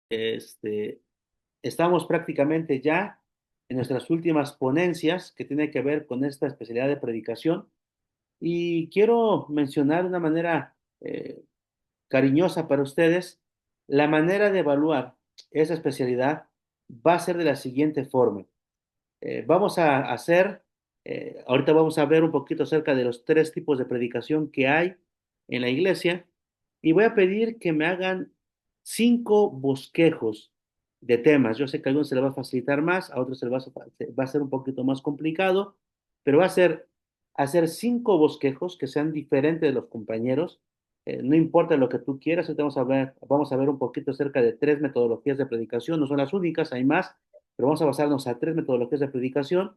Este, estamos prácticamente ya en nuestras últimas ponencias que tiene que ver con esta especialidad de predicación y quiero mencionar de una manera cariñosa para ustedes la manera de evaluar esa especialidad va a ser de la siguiente forma. Vamos a hacer, ahorita vamos a ver un poquito acerca de los tres tipos de predicación que hay en la iglesia y voy a pedir que me hagan 5 bosquejos de temas. Yo sé que a algunos se les va a facilitar más, a otros va a ser un poquito más complicado, pero va a ser hacer 5 bosquejos que sean diferentes de los compañeros. No importa lo que tú quieras, ahorita vamos a ver un poquito acerca de 3 metodologías de predicación, no son las únicas, hay más, pero vamos a basarnos a 3 metodologías de predicación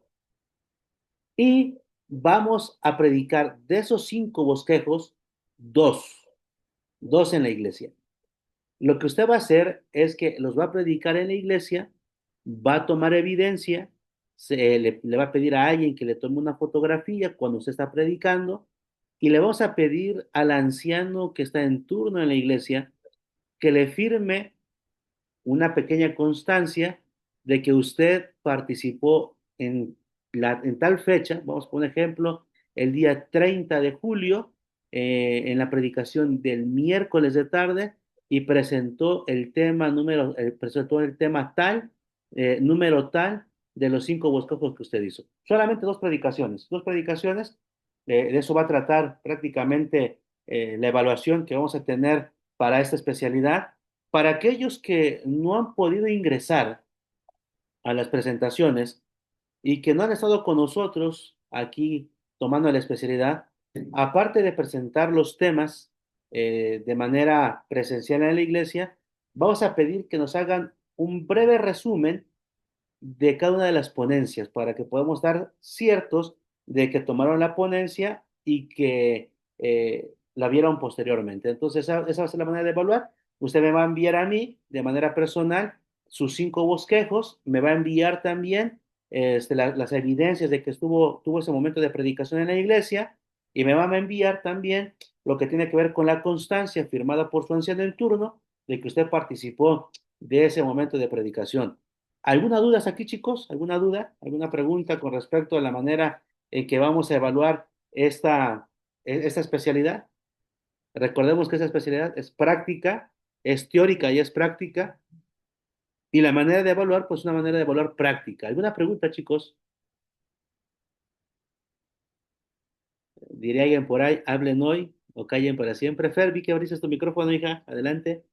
y vamos a predicar de esos 5 bosquejos, dos, dos en la iglesia. Lo que usted va a hacer es que los va a predicar en la iglesia, va a tomar evidencia, le va a pedir a alguien que le tome una fotografía cuando usted está predicando y le vamos a pedir al anciano que está en turno en la iglesia que le firme una pequeña constancia de que usted participó en tal fecha, vamos por ejemplo, el día 30 de julio, en la predicación del miércoles de tarde y presentó el tema tal, número tal de los 5 bosquejos que usted hizo. Solamente dos predicaciones, de eso va a tratar prácticamente la evaluación que vamos a tener para esta especialidad. Para aquellos que no han podido ingresar a las presentaciones y que no han estado con nosotros aquí tomando la especialidad, aparte de presentar los temas de manera presencial en la iglesia, vamos a pedir que nos hagan un breve resumen de cada una de las ponencias para que podamos dar ciertos de que tomaron la ponencia y que la vieron posteriormente. Entonces, esa va a ser la manera de evaluar. Usted me va a enviar a mí de manera personal sus 5 bosquejos, me va a enviar también las evidencias de que tuvo ese momento de predicación en la iglesia y me va a enviar también lo que tiene que ver con la constancia firmada por su anciano en turno de que usted participó de ese momento de predicación. ¿Alguna duda aquí, chicos? ¿Alguna duda? ¿Alguna pregunta con respecto a la manera en que vamos a evaluar esta especialidad? Recordemos que esa especialidad es práctica, es teórica y es práctica. Y la manera de evaluar, pues una manera de evaluar práctica. ¿Alguna pregunta, chicos? Diría alguien por ahí, hablen hoy o callen para siempre. Fer, vi que abriste tu micrófono, hija. Adelante.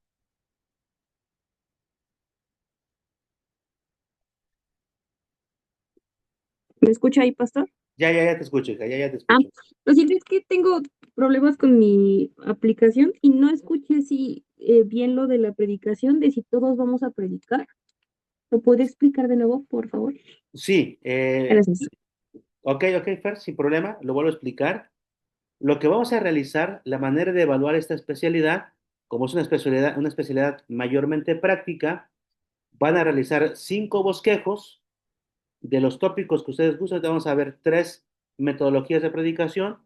¿Me escucha ahí, pastor? Ya te escucho, hija, ya te Ah, escucho. lo siento, es que tengo problemas con mi aplicación y no escuché si bien lo de la predicación, de si todos vamos a predicar. ¿Lo puede explicar de nuevo, por favor? Sí, Gracias. ok, Fer, sin problema, lo vuelvo a explicar. Lo que vamos a realizar, la manera de evaluar esta especialidad, como es una especialidad mayormente práctica, van a realizar 5 bosquejos de los tópicos que ustedes gustan. Vamos a ver 3 metodologías de predicación.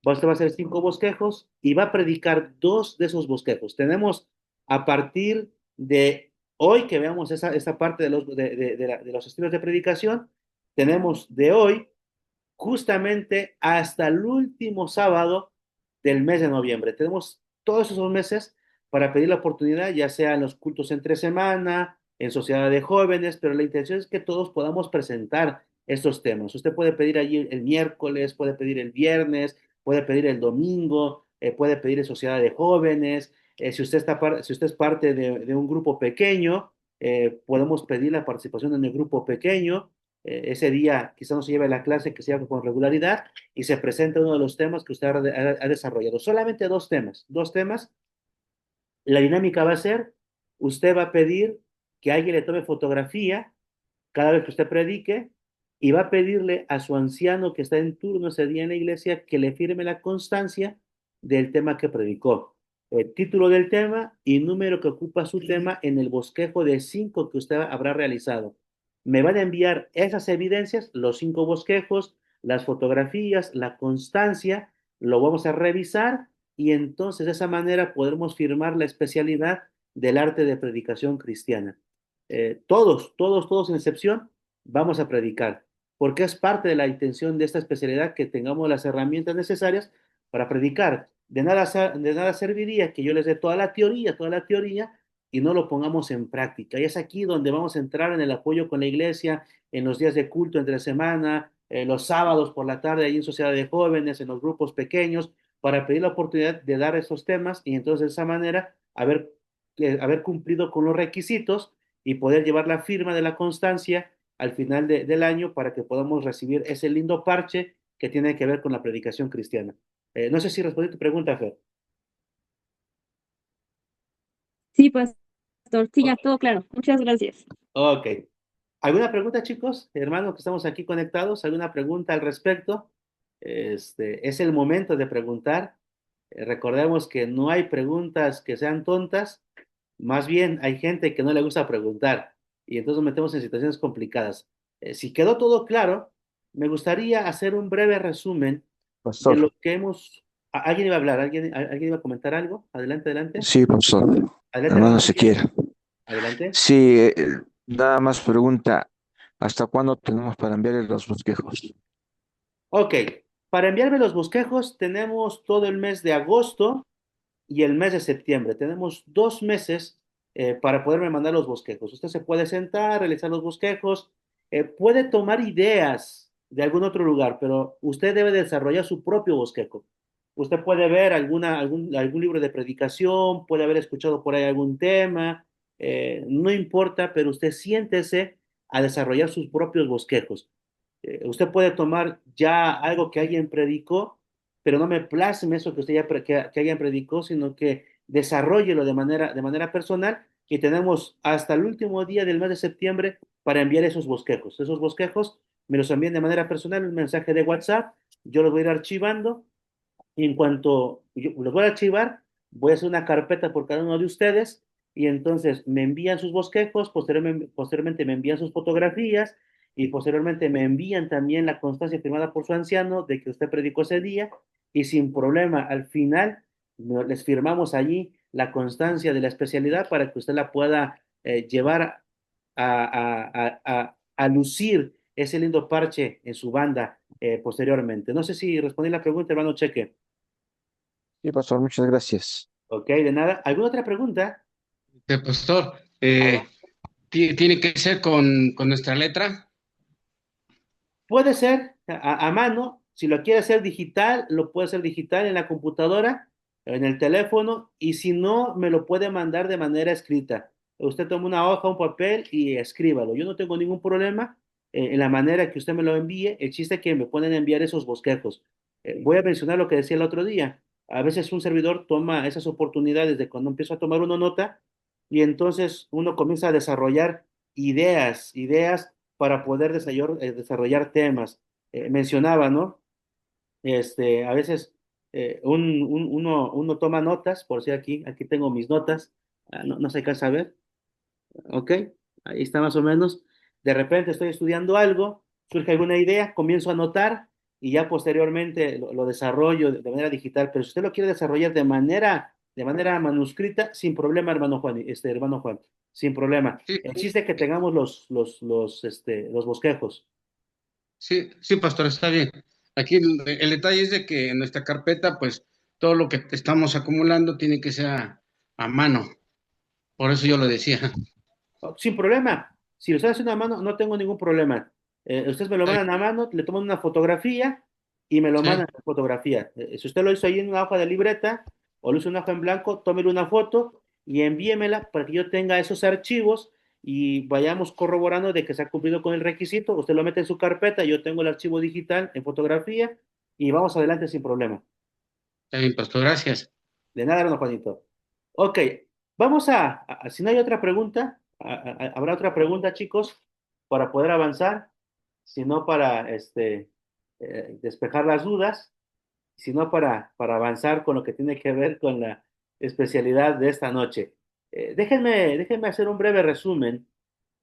Usted va a hacer 5 bosquejos y va a predicar 2 de esos bosquejos. Tenemos a partir de hoy que veamos esa parte de los estilos de predicación, tenemos de hoy justamente hasta el último sábado del mes de noviembre. Tenemos todos esos meses para pedir la oportunidad, ya sea en los cultos entre semana, en sociedad de jóvenes, pero la intención es que todos podamos presentar estos temas. Usted puede pedir allí el miércoles, puede pedir el viernes, puede pedir el domingo, puede pedir en sociedad de jóvenes. Si usted es parte de un grupo pequeño, podemos pedir la participación en el grupo pequeño. Ese día quizá no se lleve la clase que se lleva con regularidad y se presenta uno de los temas que usted ha desarrollado. Solamente dos temas. La dinámica va a ser, usted va a pedir que alguien le tome fotografía cada vez que usted predique y va a pedirle a su anciano que está en turno ese día en la iglesia que le firme la constancia del tema que predicó. El título del tema y número que ocupa su tema en el bosquejo de 5 que usted habrá realizado. Me van a enviar esas evidencias, los 5 bosquejos, las fotografías, la constancia, lo vamos a revisar y entonces de esa manera podremos firmar la especialidad del arte de predicación cristiana. Todos sin excepción, vamos a predicar, porque es parte de la intención de esta especialidad que tengamos las herramientas necesarias para predicar. De nada serviría que yo les dé toda la teoría, y no lo pongamos en práctica. Y es aquí donde vamos a entrar en el apoyo con la iglesia, en los días de culto entre semana, los sábados por la tarde, ahí en Sociedad de Jóvenes, en los grupos pequeños, para pedir la oportunidad de dar esos temas y entonces de esa manera haber cumplido con los requisitos y poder llevar la firma de la constancia al final del año para que podamos recibir ese lindo parche que tiene que ver con la predicación cristiana. No sé si respondí tu pregunta, Fer. Sí, pastor, sí, ya todo claro. Muchas gracias. Ok. ¿Alguna pregunta, chicos? Hermanos, que estamos aquí conectados, ¿alguna pregunta al respecto? Es el momento de preguntar. Recordemos que no hay preguntas que sean tontas, más bien hay gente que no le gusta preguntar y entonces nos metemos en situaciones complicadas. Si quedó todo claro, me gustaría hacer un breve resumen de Pastor, lo que hemos... ¿Alguien iba a hablar? ¿Alguien iba a comentar algo? Adelante, adelante. sí, pastor, Adelante, hermano. hermano se quiere. Adelante. Sí, nada más pregunta, ¿hasta cuándo tenemos para enviarle los bosquejos? Ok, para enviarme los bosquejos tenemos todo el mes de agosto y el mes de septiembre. Tenemos 2 meses para poderme mandar los bosquejos. Usted se puede sentar, realizar los bosquejos, puede tomar ideas de algún otro lugar, pero usted debe desarrollar su propio bosquejo. Usted puede ver algún libro de predicación, puede haber escuchado por ahí algún tema, no importa, pero usted siéntese a desarrollar sus propios bosquejos. Usted puede tomar ya algo que alguien predicó, pero no me plasme eso que usted que alguien predicó, sino que desarrollelo de manera personal y tenemos hasta el último día del mes de septiembre para enviar esos bosquejos. Esos bosquejos me los envían de manera personal, un mensaje de WhatsApp, yo los voy a ir archivando y en cuanto yo los voy a archivar, voy a hacer una carpeta por cada uno de ustedes y entonces me envían sus bosquejos, posteriormente me envían sus fotografías y posteriormente me envían también la constancia firmada por su anciano de que usted predicó ese día y sin problema al final les firmamos allí la constancia de la especialidad para que usted la pueda llevar a lucir ese lindo parche en su banda posteriormente. No sé si respondí la pregunta, hermano Cheque. Sí, pastor, muchas gracias. Ok, de nada. ¿Alguna otra pregunta? Pastor, Ah, tiene que ser con nuestra letra. puede ser a mano, si lo quiere hacer digital, lo puede hacer digital en la computadora, en el teléfono, y si no, me lo puede mandar de manera escrita. Usted toma una hoja, un papel y escríbalo. Yo no tengo ningún problema en la manera que usted me lo envíe. El chiste es que me pueden enviar esos bosquejos. Voy a mencionar lo que decía el otro día. A veces un servidor toma esas oportunidades de cuando empiezo a tomar una nota y entonces uno comienza a desarrollar ideas para poder desarrollar temas. Mencionaba, ¿no? A veces uno toma notas, por si aquí tengo mis notas, no se alcanza a ver, ¿ok? Ahí está más o menos. De repente estoy estudiando algo, surge alguna idea, comienzo a anotar y ya posteriormente lo desarrollo de manera digital, pero si usted lo quiere desarrollar de manera manuscrita, sin problema, hermano Juan, sin problema. Sí, El chiste es que tengamos los bosquejos. sí, sí, pastor, está bien. Aquí el detalle es de que en nuestra carpeta, pues todo lo que estamos acumulando tiene que ser a mano. Por eso yo lo decía. Oh, sin problema. Si lo hace una mano, no tengo ningún problema. Ustedes me lo mandan a mano, le toman una fotografía y me lo Sí, mandan a fotografía. Si usted lo hizo ahí en una hoja de libreta o lo hizo en una hoja en blanco, tómele una foto y envíemela para que yo tenga esos archivos y vayamos corroborando de que se ha cumplido con el requisito. Usted lo mete en su carpeta, yo tengo el archivo digital en fotografía y vamos adelante sin problema. está bien, pastor, gracias. De nada, hermano Juanito. Ok, vamos si no hay otra pregunta, habrá otra pregunta, chicos, para poder avanzar, si no para despejar las dudas, sino para avanzar con lo que tiene que ver con la especialidad de esta noche. Déjenme hacer un breve resumen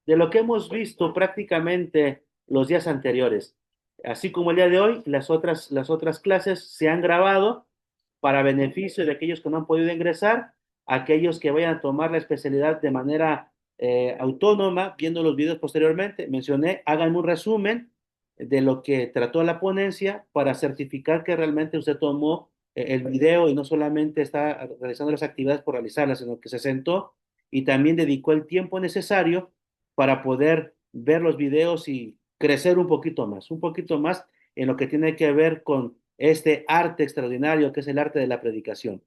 de lo que hemos visto prácticamente los días anteriores. Así como el día de hoy, las otras clases se han grabado para beneficio de aquellos que no han podido ingresar. aquellos que vayan a tomar la especialidad de manera autónoma, viendo los videos posteriormente. Mencioné, háganme un resumen de lo que trató la ponencia para certificar que realmente usted tomó el video y no solamente está realizando las actividades por realizarlas, sino que se sentó y también dedicó el tiempo necesario para poder ver los videos y crecer un poquito más en lo que tiene que ver con este arte extraordinario que es el arte de la predicación.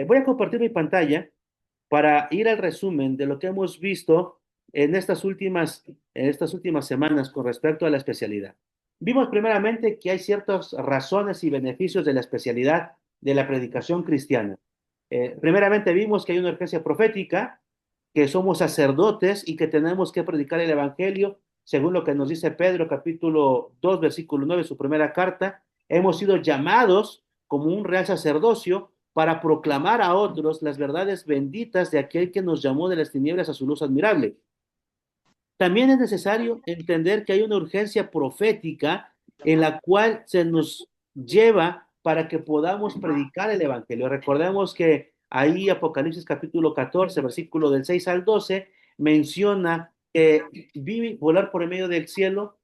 Voy a compartir mi pantalla para ir al resumen de lo que hemos visto en estas últimas semanas con respecto a la especialidad. Vimos primeramente que hay ciertas razones y beneficios de la especialidad de la predicación cristiana. Primeramente vimos que hay una urgencia profética, que somos sacerdotes y que tenemos que predicar el Evangelio, según lo que nos dice Pedro, capítulo 2, versículo 9, su primera carta. Hemos sido llamados como un real sacerdocio para proclamar a otros las verdades benditas de aquel que nos llamó de las tinieblas a su luz admirable. También es necesario entender que hay una urgencia profética en la cual se nos lleva para que podamos predicar el Evangelio. Recordemos que ahí Apocalipsis capítulo 14, versículo del 6 al 12, menciona que vi volar por el medio del cielo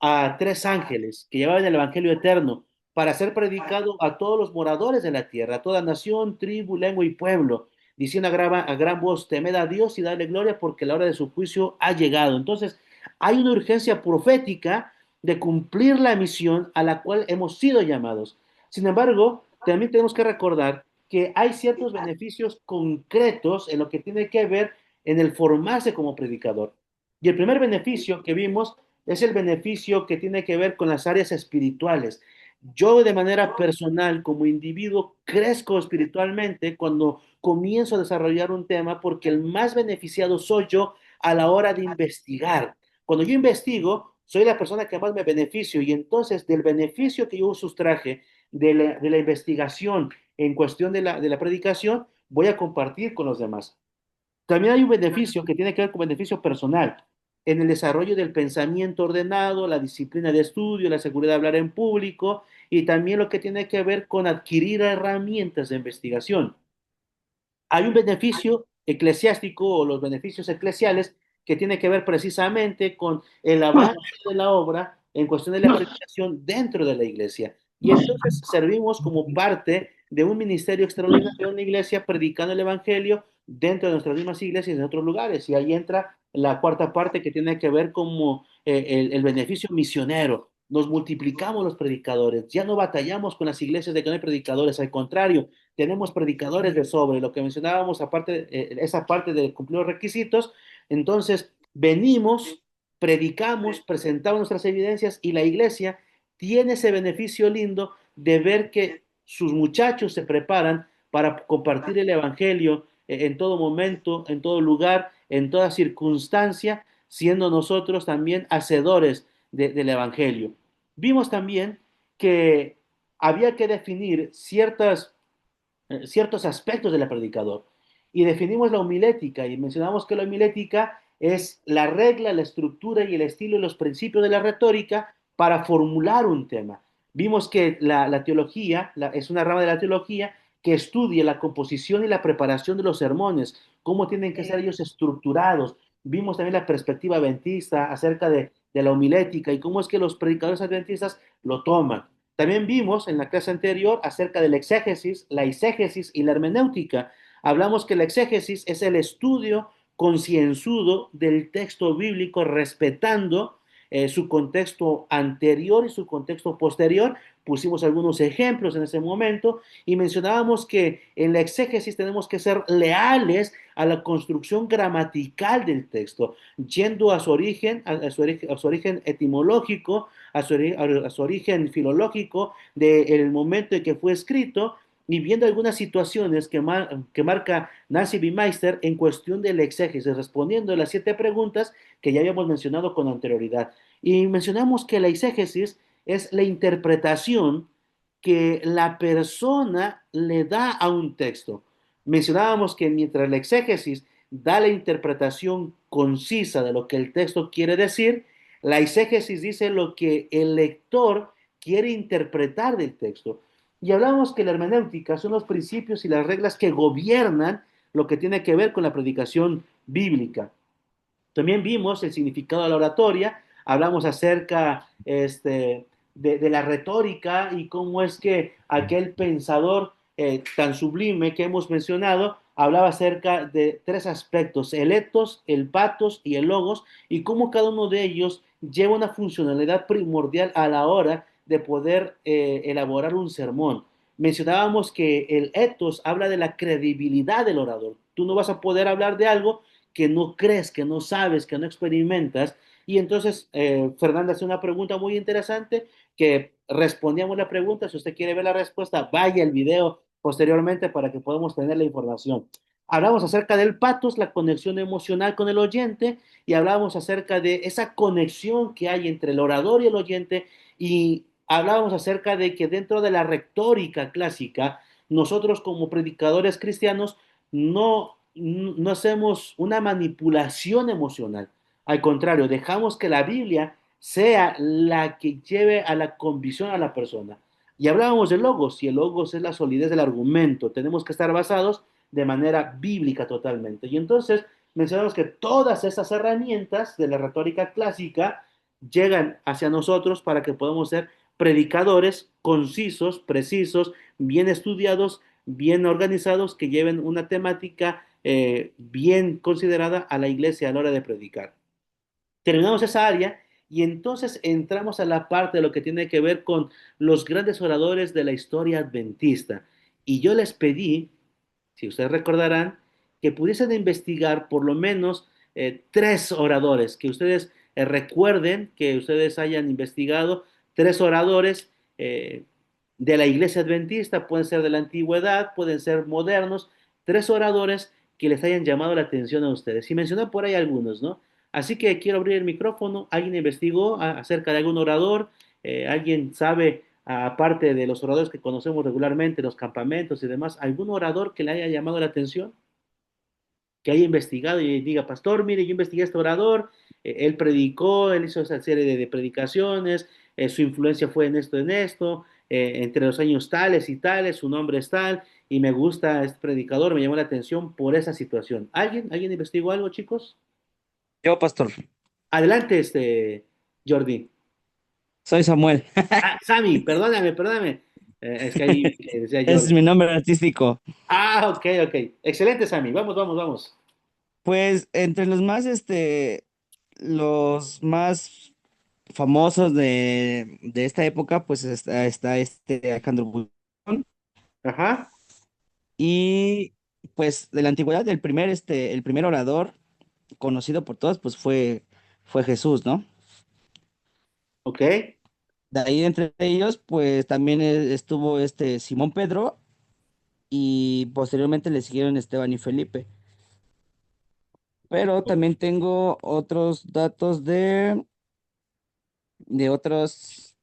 a tres ángeles que llevaban el Evangelio eterno para ser predicado a todos los moradores de la tierra, a toda nación, tribu, lengua y pueblo, diciendo a gran voz, temed a Dios y dadle gloria porque la hora de su juicio ha llegado. Entonces, hay una urgencia profética de cumplir la misión a la cual hemos sido llamados. Sin embargo, también tenemos que recordar que hay ciertos beneficios concretos en lo que tiene que ver en el formarse como predicador. Y el primer beneficio que vimos es el beneficio que tiene que ver con las áreas espirituales. Yo de manera personal, como individuo, crezco espiritualmente cuando comienzo a desarrollar un tema porque el más beneficiado soy yo a la hora de investigar. Cuando yo investigo, soy la persona que más me beneficio y entonces del beneficio que yo sustraje de la investigación en cuestión de la predicación, voy a compartir con los demás. También hay un beneficio que tiene que ver con beneficio personal en el desarrollo del pensamiento ordenado, la disciplina de estudio, la seguridad de hablar en público y también lo que tiene que ver con adquirir herramientas de investigación. Hay un beneficio eclesiástico o los beneficios eclesiales que tiene que ver precisamente con el avance de la obra en cuestión de la predicación dentro de la iglesia. Y entonces servimos como parte de un ministerio extraordinario de una iglesia predicando el evangelio dentro de nuestras mismas iglesias y en otros lugares. Y ahí entra la cuarta parte que tiene que ver como el beneficio misionero. Nos multiplicamos los predicadores, ya no batallamos con las iglesias de que no hay predicadores, al contrario, tenemos predicadores de sobre, lo que mencionábamos, aparte, esa parte de cumplir los requisitos, entonces venimos, predicamos, presentamos nuestras evidencias y la iglesia tiene ese beneficio lindo de ver que sus muchachos se preparan para compartir el evangelio en todo momento, en todo lugar, en toda circunstancia, siendo nosotros también hacedores del evangelio. Vimos también que había que definir ciertos aspectos del predicador. Y definimos la homilética y mencionamos que la homilética es la regla, la estructura y el estilo y los principios de la retórica para formular un tema. Vimos que la teología es una rama de la teología que estudia la composición y la preparación de los sermones, cómo tienen que ser ellos estructurados. Vimos también la perspectiva adventista acerca de la homilética y cómo es que los predicadores adventistas lo toman. También vimos en la clase anterior acerca del exégesis, la eisegesis y la hermenéutica. Hablamos que la exégesis es el estudio concienzudo del texto bíblico respetando su contexto anterior y su contexto posterior. Pusimos algunos ejemplos en ese momento y mencionábamos que en la exégesis tenemos que ser leales a la construcción gramatical del texto, yendo a su origen, a su origen etimológico, a su origen filológico del momento en que fue escrito y viendo algunas situaciones que marca Nancy B. Meister en cuestión del exégesis, respondiendo a las 7 preguntas que ya habíamos mencionado con anterioridad. Y mencionamos que la exégesis es la interpretación que la persona le da a un texto. Mencionábamos que mientras la exégesis da la interpretación concisa de lo que el texto quiere decir, la exégesis dice lo que el lector quiere interpretar del texto. Y hablamos que la hermenéutica son los principios y las reglas que gobiernan lo que tiene que ver con la predicación bíblica. También vimos el significado de la oratoria, hablamos acerca de la retórica y cómo es que aquel pensador tan sublime que hemos mencionado hablaba acerca de tres aspectos: el etos, el patos y el logos, y cómo cada uno de ellos lleva una funcionalidad primordial a la hora de poder elaborar un sermón. Mencionábamos que el etos habla de la credibilidad del orador. Tú no vas a poder hablar de algo que no crees, que no sabes, que no experimentas. Y entonces Fernanda hace una pregunta muy interesante que respondíamos la pregunta. Si usted quiere ver la respuesta, vaya al video posteriormente para que podamos tener la información. Hablamos acerca del patos, la conexión emocional con el oyente, y hablábamos acerca de esa conexión que hay entre el orador y el oyente, y hablábamos acerca de que dentro de la retórica clásica, nosotros como predicadores cristianos no hacemos una manipulación emocional. Al contrario, dejamos que la Biblia sea la que lleve a la convicción a la persona. Y hablábamos de logos, y el logos es la solidez del argumento. Tenemos que estar basados de manera bíblica totalmente. Y entonces mencionamos que todas esas herramientas de la retórica clásica llegan hacia nosotros para que podamos ser predicadores concisos, precisos, bien estudiados, bien organizados, que lleven una temática bien considerada a la iglesia a la hora de predicar. Terminamos esa área y entonces entramos a la parte de lo que tiene que ver con los grandes oradores de la historia adventista. Y yo les pedí, si ustedes recordarán, que pudiesen investigar por lo menos tres oradores, que ustedes recuerden, que ustedes hayan investigado tres oradores de la iglesia adventista, pueden ser de la antigüedad, pueden ser modernos, tres oradores que les hayan llamado la atención a ustedes. Y mencioné por ahí algunos, ¿no? Así que quiero abrir el micrófono. ¿Alguien investigó acerca de algún orador? ¿Alguien sabe, aparte de los oradores que conocemos regularmente, los campamentos y demás, algún orador que le haya llamado la atención? Que haya investigado y diga, pastor, mire, yo investigué a este orador, él predicó, él hizo esa serie de predicaciones, su influencia fue en esto, entre los años tales y tales, su nombre es tal, y me gusta este predicador, me llamó la atención por esa situación. ¿Alguien investigó algo, chicos? Yo, pastor, Adelante, Jordi. soy Samuel. Ah, Sammy, perdóname. Es que ahí decía Ese es Jordi. mi nombre artístico. Ah, ok. Excelente, Sammy. Vamos. Pues entre los más famosos de esta época, pues está Alejandro Bullón. Ajá, Y pues de la antigüedad, el primer orador conocido por todos, pues fue Jesús, ¿no? ok. De ahí entre ellos, pues también estuvo Simón Pedro y posteriormente le siguieron Esteban y Felipe. Pero también tengo otros datos de otros,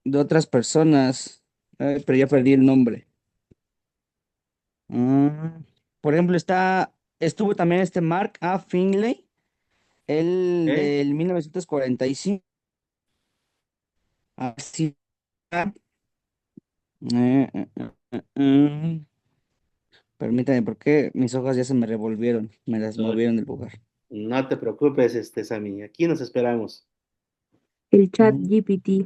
de otras personas, pero ya perdí el nombre. Mm, por ejemplo, estuvo también Mark A. Finley, el Ok. del 1945. Así, permítame, porque mis hojas ya se me revolvieron, me las movieron del lugar. No te preocupes, Sammy. Aquí nos esperamos. El chat Mm. GPT.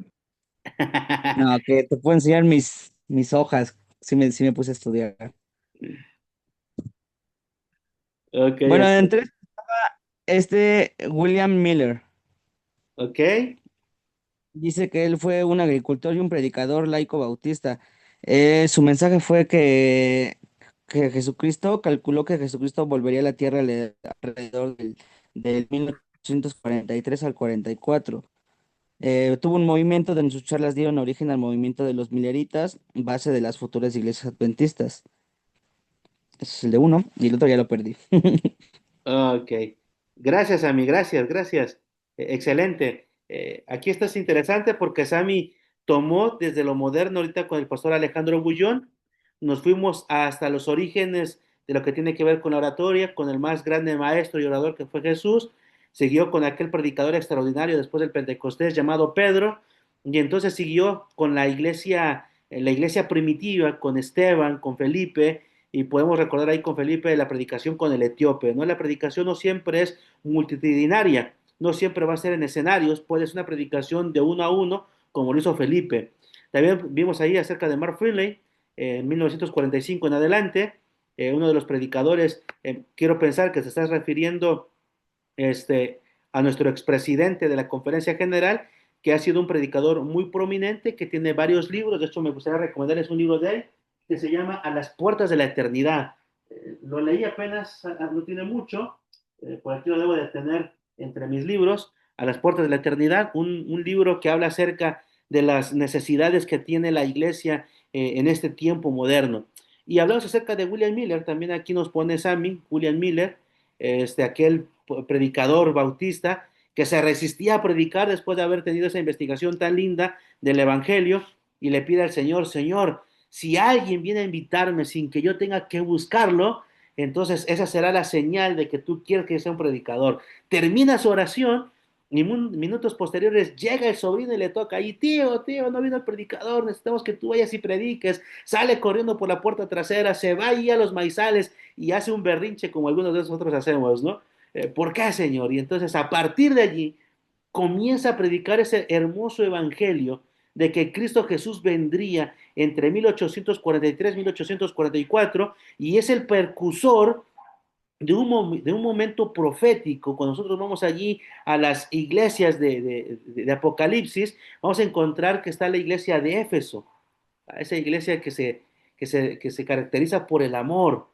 No, que te puedo enseñar mis hojas, si me puse a estudiar. Ok, Bueno, ok. entre William Miller. Ok. Dice que él fue un agricultor y un predicador laico bautista. Su mensaje fue que Jesucristo, calculó que Jesucristo volvería a la tierra alrededor del 1843 al 44. Tuvo un movimiento donde sus charlas dieron origen al movimiento de los Milleritas, base de las futuras iglesias adventistas. Ese es el de uno, y el otro ya lo perdí. Ok. Gracias, Sammy. Gracias. Excelente. Aquí esto es interesante porque Sammy tomó desde lo moderno ahorita con el pastor Alejandro Bullón. Nos fuimos hasta los orígenes de lo que tiene que ver con la oratoria, con el más grande maestro y orador que fue Jesús. Siguió con aquel predicador extraordinario después del Pentecostés llamado Pedro. Y entonces siguió con la iglesia primitiva, con Esteban, con Felipe, y podemos recordar ahí con Felipe la predicación con el etíope, ¿no? La predicación no siempre es multitudinaria, no siempre va a ser en escenarios, puede ser una predicación de uno a uno, como lo hizo Felipe. También vimos ahí acerca de Mark Finley, en 1945 en adelante, uno de los predicadores, quiero pensar que se está refiriendo a nuestro expresidente de la Conferencia General, que ha sido un predicador muy prominente, que tiene varios libros. De hecho, me gustaría recomendarles un libro de él que se llama A las puertas de la eternidad. Lo leí apenas, no tiene mucho, por aquí lo debo de tener entre mis libros, A las puertas de la eternidad, un libro que habla acerca de las necesidades que tiene la iglesia en este tiempo moderno. Y hablamos acerca de William Miller, también aquí nos pone Sammy, William Miller, aquel predicador bautista que se resistía a predicar después de haber tenido esa investigación tan linda del Evangelio y le pide al Señor, Señor, si alguien viene a invitarme sin que yo tenga que buscarlo, entonces esa será la señal de que tú quieres que yo sea un predicador. Termina su oración y minutos posteriores llega el sobrino y le toca, y tío, no vino el predicador, necesitamos que tú vayas y prediques. Sale corriendo por la puerta trasera, se va ahí a los maizales y hace un berrinche como algunos de nosotros hacemos, ¿no? ¿Por qué, Señor? Y entonces a partir de allí comienza a predicar ese hermoso evangelio de que Cristo Jesús vendría entre 1843 y 1844 y es el precursor de un momento profético. Cuando nosotros vamos allí a las iglesias de Apocalipsis, vamos a encontrar que está la iglesia de Éfeso, esa iglesia que se caracteriza por el amor,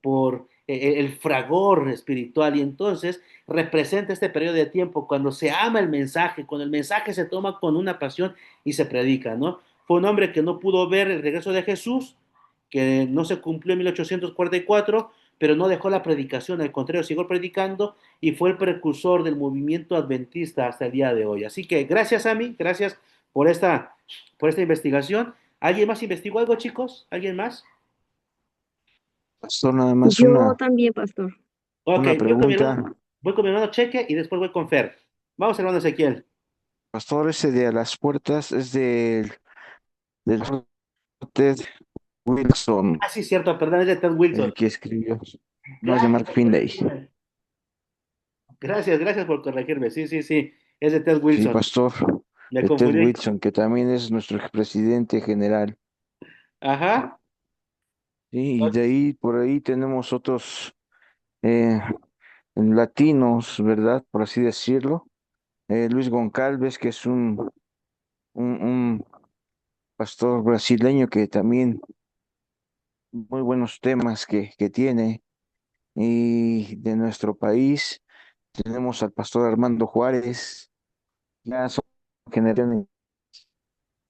por el fragor espiritual, y entonces representa este periodo de tiempo cuando se ama el mensaje, cuando el mensaje se toma con una pasión y se predica, ¿no? Fue un hombre que no pudo ver el regreso de Jesús, que no se cumplió en 1844, pero no dejó la predicación, al contrario, siguió predicando y fue el precursor del movimiento adventista hasta el día de hoy. Así que gracias a mí, gracias por esta investigación. ¿Alguien más investigó algo, chicos? ¿Alguien más? Pastor, nada más Yo también, pastor. Ok, una pregunta. voy con mi hermano Cheque y después voy con Fer. Vamos, hermano Ezequiel. Pastor, ese de a las puertas es del Ted Wilson, Ah, sí, cierto, perdón, es de Ted el Wilson. que escribió. No es de Gracias Mark por Finlay. corregirme. Gracias por corregirme. Sí, sí, sí, es de Ted Sí, Wilson. pastor, Me de Ted confundí. Wilson, que también es nuestro expresidente general. Ajá. Sí, y de ahí, por ahí tenemos otros eh, latinos, ¿verdad? Por así decirlo. Luis Goncalves, que es un pastor brasileño que también muy buenos temas que tiene. Y de nuestro país tenemos al pastor Armando Juárez. Ya son generaciones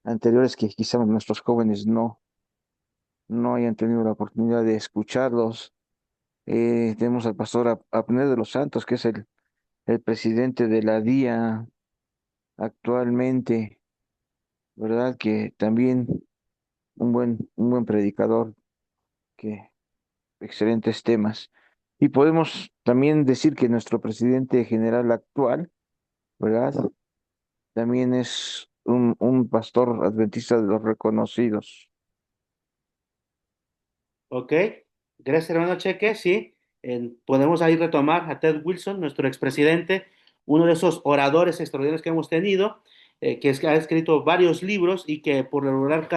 anteriores que quizás nuestros jóvenes no hayan tenido la oportunidad de escucharlos. Tenemos al pastor Abner de los Santos, que es el presidente de la DIA actualmente, ¿verdad? Que también un buen predicador, que excelentes temas. Y podemos también decir que nuestro presidente general actual, ¿verdad? También es un pastor adventista de los reconocidos. Ok, gracias hermano Cheque, sí, podemos ahí retomar a Ted Wilson, nuestro expresidente, uno de esos oradores extraordinarios que hemos tenido, ha escrito varios libros y que por lo regular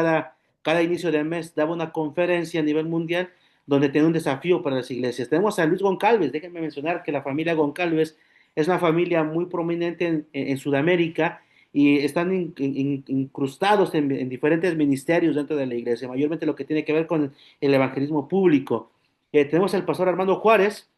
cada inicio de mes daba una conferencia a nivel mundial donde tenía un desafío para las iglesias. Tenemos a Luis Goncalves, déjenme mencionar que la familia Goncalves es una familia muy prominente en Sudamérica y están incrustados en diferentes ministerios dentro de la iglesia, mayormente lo que tiene que ver con el evangelismo público. Tenemos al pastor Armando Juárez,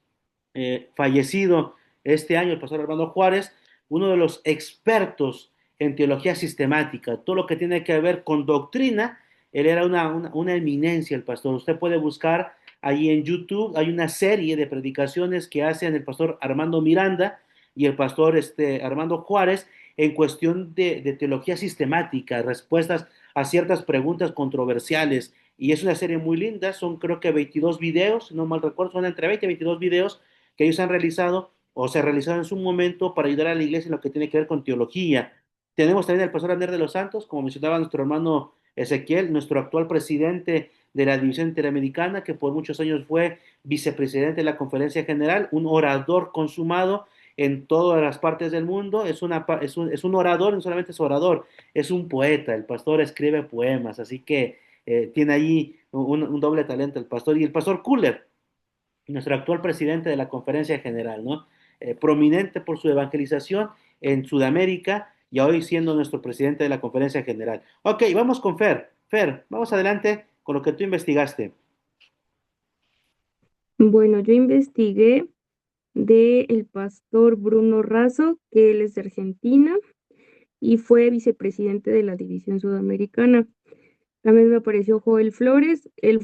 fallecido este año, el pastor Armando Juárez, uno de los expertos en teología sistemática, todo lo que tiene que ver con doctrina, él era una eminencia el pastor. Usted puede buscar ahí en YouTube, hay una serie de predicaciones que hacen el pastor Armando Miranda y el pastor Armando Juárez en cuestión de teología sistemática, respuestas a ciertas preguntas controversiales, y es una serie muy linda, son creo que 22 videos, no mal recuerdo, son entre 20 y 22 videos que ellos han realizado o se realizaron en su momento para ayudar a la iglesia en lo que tiene que ver con teología. Tenemos también al pastor Ander de los Santos, como mencionaba nuestro hermano Ezequiel, nuestro actual presidente de la División Interamericana, que por muchos años fue vicepresidente de la Conferencia General, un orador consumado en todas las partes del mundo, es un orador, no solamente es orador, es un poeta, el pastor escribe poemas, así que tiene ahí un doble talento el pastor. Y el pastor Kuller, nuestro actual presidente de la Conferencia General, ¿no? Prominente por su evangelización en Sudamérica y hoy siendo nuestro presidente de la Conferencia General. Ok, vamos con Fer. Fer, vamos adelante con lo que tú investigaste. Bueno, yo investigué de el pastor Bruno Razo, que él es de Argentina y fue vicepresidente de la División Sudamericana. También me apareció Joel Flores, él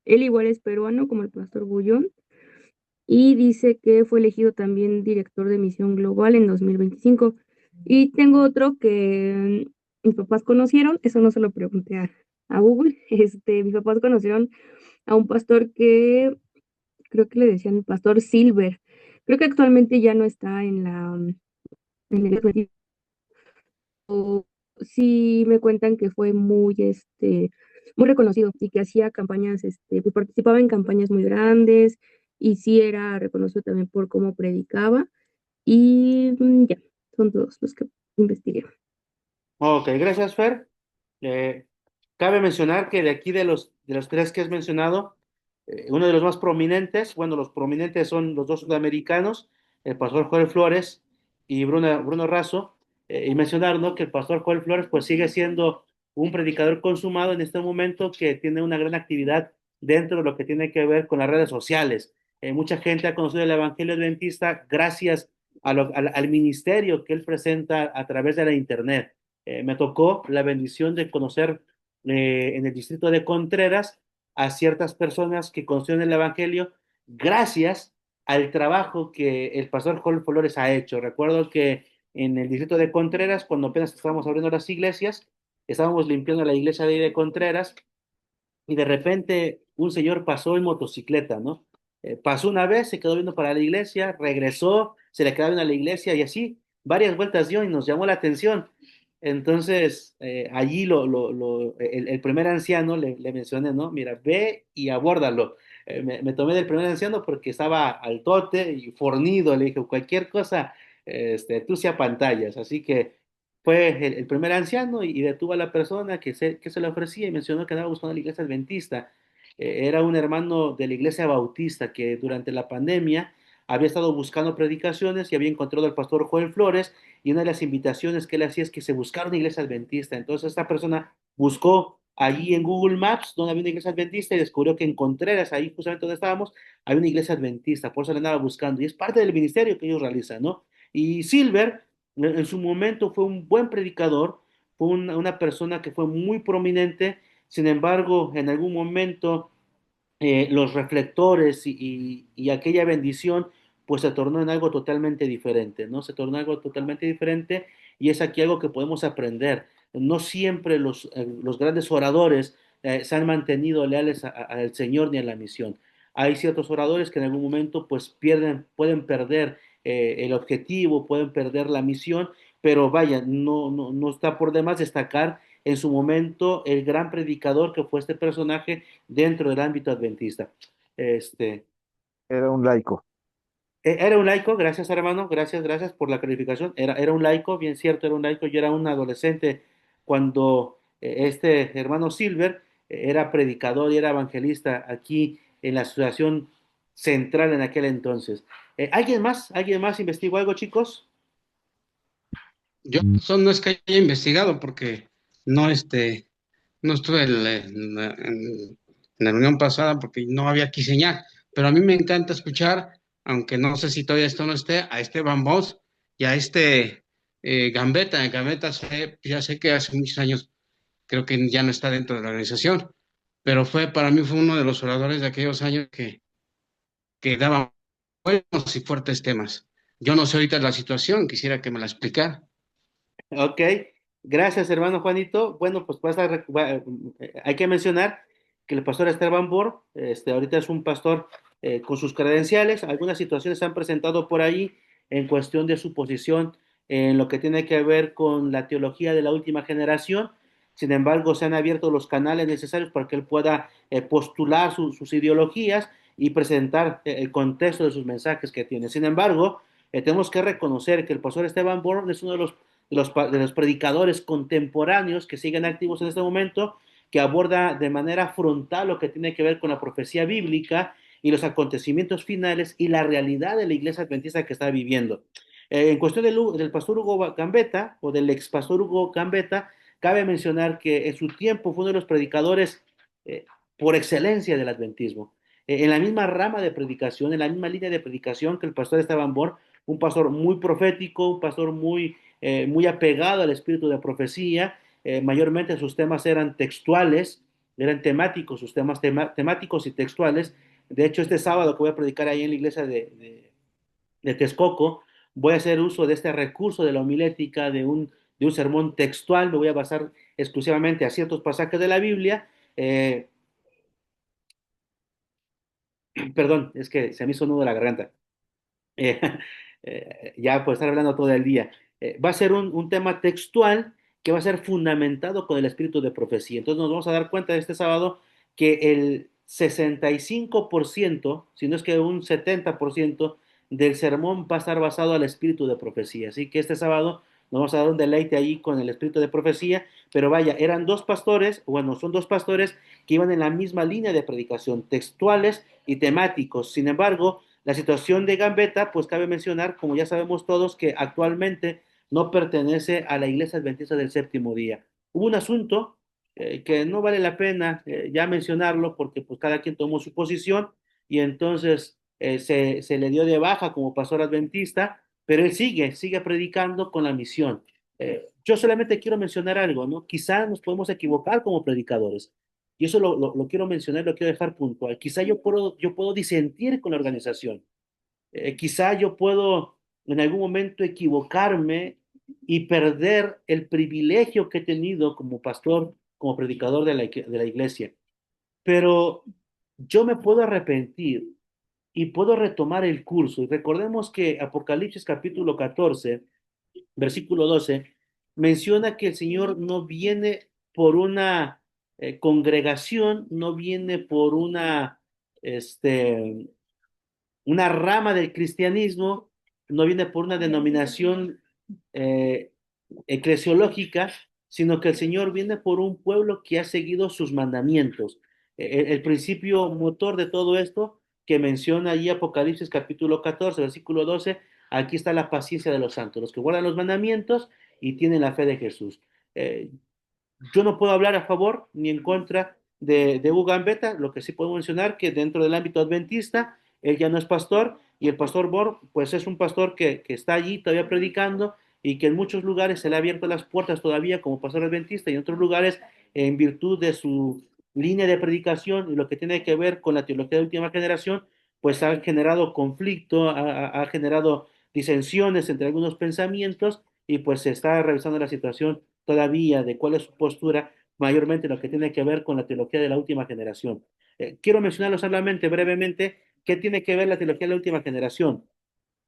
igual es peruano como el pastor Bullón, y dice que fue elegido también director de Misión Global en 2025. Y tengo otro que mis papás conocieron, eso no se lo pregunté a Google, mis papás conocieron a un pastor que creo que le decían pastor Silver. Creo que actualmente ya no está en la iglesia. Sí me cuentan que fue muy reconocido y que hacía campañas, pues participaba en campañas muy grandes y sí era reconocido también por cómo predicaba. Y ya, son todos los que investigué. Ok, gracias, Fer. Eh, Cabe mencionar que de aquí de los tres que has mencionado, uno de los más prominentes, bueno, los prominentes son los dos sudamericanos, el pastor Joel Flores y Bruno Razo, y mencionar, ¿no? Que el pastor Joel Flores pues sigue siendo un predicador consumado en este momento que tiene una gran actividad dentro de lo que tiene que ver con las redes sociales. Mucha gente ha conocido el Evangelio Adventista gracias al ministerio que él presenta a través de la Internet. Me tocó la bendición de conocer en el distrito de Contreras a ciertas personas que conocieron el Evangelio gracias al trabajo que el pastor Joel Flores ha hecho. Recuerdo que en el distrito de Contreras, cuando apenas estábamos abriendo las iglesias, estábamos limpiando la iglesia de ahí de Contreras y de repente un señor pasó en motocicleta, ¿no? Pasó una vez, se quedó viendo para la iglesia, regresó, se le quedó viendo a la iglesia y así varias vueltas dio y nos llamó la atención. Entonces, allí el primer anciano le mencioné, ¿no? Mira, ve y abórdalo. Me tomé del primer anciano porque estaba al tote y fornido, le dije, cualquier cosa, tú sea pantallas. Así que fue el primer anciano y detuvo a la persona que se le ofrecía y mencionó que andaba buscando la iglesia adventista. Era un hermano de la iglesia bautista que durante la pandemia había estado buscando predicaciones y había encontrado al pastor Joel Flores y una de las invitaciones que él hacía es que se buscara una iglesia adventista. Entonces esta persona buscó allí en Google Maps donde había una iglesia adventista y descubrió que en Contreras, ahí justamente donde estábamos, hay una iglesia adventista, por eso la andaba buscando y es parte del ministerio que ellos realizan, ¿no? Y Silver en su momento fue un buen predicador, fue una persona que fue muy prominente, sin embargo, en algún momento los reflectores y aquella bendición, pues se tornó en algo totalmente diferente, ¿no? Se tornó en algo totalmente diferente y es aquí algo que podemos aprender. No siempre los grandes oradores se han mantenido leales al Señor ni a la misión. Hay ciertos oradores que en algún momento pues pueden perder el objetivo, pueden perder la misión, pero vaya, no está por demás destacar en su momento el gran predicador que fue este personaje dentro del ámbito adventista. Este, Era un laico. Era un laico, gracias hermano, gracias por la calificación. Era un laico, bien cierto, era un laico. Yo era un adolescente cuando este hermano Silver era predicador y era evangelista aquí en la asociación central en aquel entonces. ¿Alguien más? ¿Alguien más investigó algo, chicos? Yo eso no es que haya investigado porque no, no estuve en la reunión pasada porque no había aquí señal, pero a mí me encanta escuchar, aunque no sé si todavía esto no esté, a Esteban Boss y a Gambetta. Gambetta ya sé que hace muchos años creo que ya no está dentro de la organización, pero para mí fue uno de los oradores de aquellos años que daba buenos y fuertes temas. Yo no sé ahorita la situación, quisiera que me la explicara. Ok, gracias hermano Juanito. Bueno, pues hay que mencionar que el pastor Esteban Bor, ahorita es un pastor con sus credenciales. Algunas situaciones se han presentado por ahí en cuestión de su posición en lo que tiene que ver con la teología de la última generación. Sin embargo, se han abierto los canales necesarios para que él pueda postular sus ideologías y presentar el contexto de sus mensajes que tiene. Sin embargo, tenemos que reconocer que el pastor Esteban Born es uno de los predicadores contemporáneos que siguen activos en este momento, que aborda de manera frontal lo que tiene que ver con la profecía bíblica y los acontecimientos finales y la realidad de la iglesia adventista que está viviendo. En cuestión del pastor Hugo Gambetta o del ex pastor Hugo Gambetta, cabe mencionar que en su tiempo fue uno de los predicadores eh, por excelencia del adventismo. En la misma rama de predicación, en la misma línea de predicación que el pastor Esteban Born, un pastor muy profético, un pastor muy apegado al espíritu de profecía. Mayormente sus temas eran textuales, eran temáticos, sus temas temáticos y textuales. De hecho, este sábado que voy a predicar ahí en la iglesia de Texcoco, voy a hacer uso de este recurso de la homilética, de un sermón textual. Me voy a basar exclusivamente a ciertos pasajes de la Biblia. Perdón, es que se me hizo nudo la garganta. eh, ya por estar hablando todo el día. Va a ser un tema textual que va a ser fundamentado con el espíritu de profecía. Entonces nos vamos a dar cuenta de este sábado que el 65%, si no es que un 70% del sermón va a estar basado al espíritu de profecía. Así que este sábado nos vamos a dar un deleite ahí con el espíritu de profecía, pero vaya, eran dos pastores, bueno, son dos pastores que iban en la misma línea de predicación, textuales y temáticos. Sin embargo, la situación de Gambetta, pues cabe mencionar, como ya sabemos todos, que actualmente no pertenece a la Iglesia Adventista del Séptimo Día. Hubo un asunto que no vale la pena ya mencionarlo porque pues cada quien tomó su posición y entonces se le dio de baja como pastor adventista, pero él sigue predicando con la misión. Yo solamente quiero mencionar algo, ¿no? Quizá nos podemos equivocar como predicadores. Y eso lo quiero mencionar, lo quiero dejar puntual. Quizá yo puedo disentir con la organización. Quizá yo puedo en algún momento equivocarme y perder el privilegio que he tenido como pastor, como predicador de la iglesia. Pero yo me puedo arrepentir y puedo retomar el curso. Y recordemos que Apocalipsis capítulo 14 versículo 12 menciona que el Señor no viene por una congregación, no viene por una rama del cristianismo, no viene por una denominación eh, eclesiológica, sino que el Señor viene por un pueblo que ha seguido sus mandamientos. El principio motor de todo esto que menciona allí Apocalipsis capítulo 14, versículo 12, aquí está la paciencia de los santos, los que guardan los mandamientos y tienen la fe de Jesús. Eh, yo no puedo hablar a favor ni en contra de Hugo Gambetta. Lo que sí puedo mencionar que dentro del ámbito adventista, él ya no es pastor y el pastor Borg, pues es un pastor que está allí todavía predicando y que en muchos lugares se le ha abierto las puertas todavía como pastor adventista y en otros lugares en virtud de su línea de predicación y lo que tiene que ver con la teología de última generación, pues ha generado conflicto, ha generado disensiones entre algunos pensamientos y pues se está revisando la situación todavía de cuál es su postura, mayormente lo que tiene que ver con la teología de la última generación. Quiero mencionarlo solamente brevemente, ¿qué tiene que ver la teología de la última generación?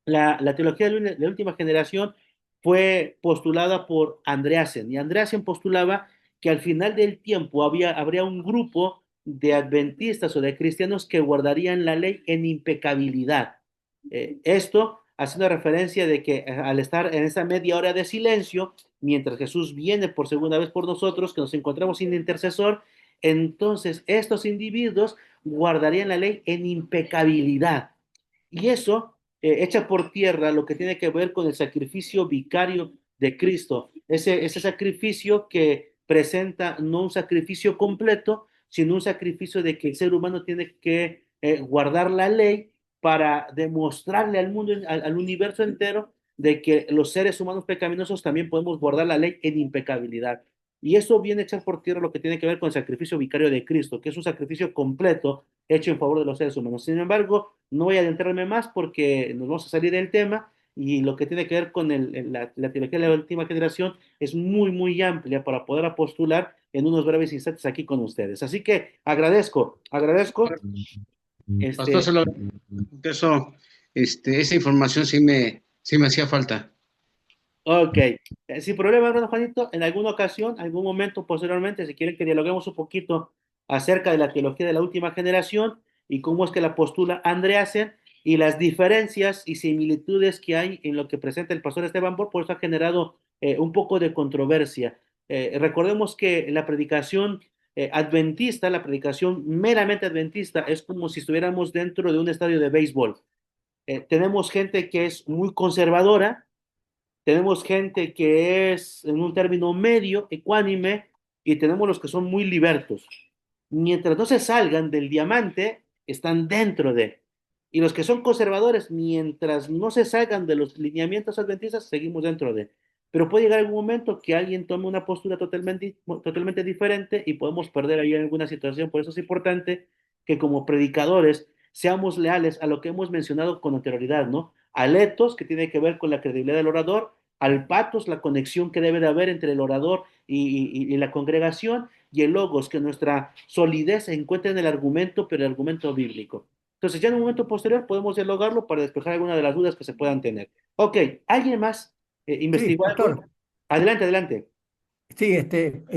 La teología de la última generación fue postulada por Andreasen, y Andreasen postulaba que al final del tiempo habría un grupo de adventistas o de cristianos que guardarían la ley en impecabilidad. Esto haciendo referencia de que al estar en esa media hora de silencio, mientras Jesús viene por segunda vez por nosotros, que nos encontramos sin intercesor, entonces estos individuos guardarían la ley en impecabilidad. Y eso echa por tierra lo que tiene que ver con el sacrificio vicario de Cristo. Ese sacrificio que presenta no un sacrificio completo, sino un sacrificio de que el ser humano tiene que guardar la ley para demostrarle al mundo, al universo entero, de que los seres humanos pecaminosos también podemos guardar la ley en impecabilidad. Y eso viene a echar por tierra lo que tiene que ver con el sacrificio vicario de Cristo, que es un sacrificio completo hecho en favor de los seres humanos. Sin embargo, no voy a adentrarme más porque nos vamos a salir del tema y lo que tiene que ver con la teología de la última generación es muy, muy amplia para poder postular en unos breves instantes aquí con ustedes. Así que agradezco Pastor, este, eso, esa información sí me hacía falta. Ok, sin problema, hermano Juanito, en alguna ocasión, algún momento posteriormente, si quieren que dialoguemos un poquito acerca de la teología de la última generación y cómo es que la postula Andreasen y las diferencias y similitudes que hay en lo que presenta el pastor Esteban Borg, por eso ha generado un poco de controversia. Recordemos que la predicación adventista, la predicación meramente adventista, es como si estuviéramos dentro de un estadio de béisbol. Tenemos gente que es muy conservadora, tenemos gente que es en un término medio, ecuánime, y tenemos los que son muy libertos. Mientras no se salgan del diamante, están dentro de. Y los que son conservadores, mientras no se salgan de los lineamientos adventistas, seguimos dentro de. Pero puede llegar algún momento que alguien tome una postura totalmente diferente y podemos perder ahí alguna situación. Por eso es importante que como predicadores seamos leales a lo que hemos mencionado con anterioridad, ¿no? Al etos, que tiene que ver con la credibilidad del orador, al patos, la conexión que debe de haber entre el orador y la congregación, y el logos, que nuestra solidez se encuentra en el argumento, pero el argumento bíblico. Entonces, ya en un momento posterior podemos dialogarlo para despejar alguna de las dudas que se puedan tener. Ok, ¿alguien más Sí, investigó algo? pastor. Adelante, adelante. Sí,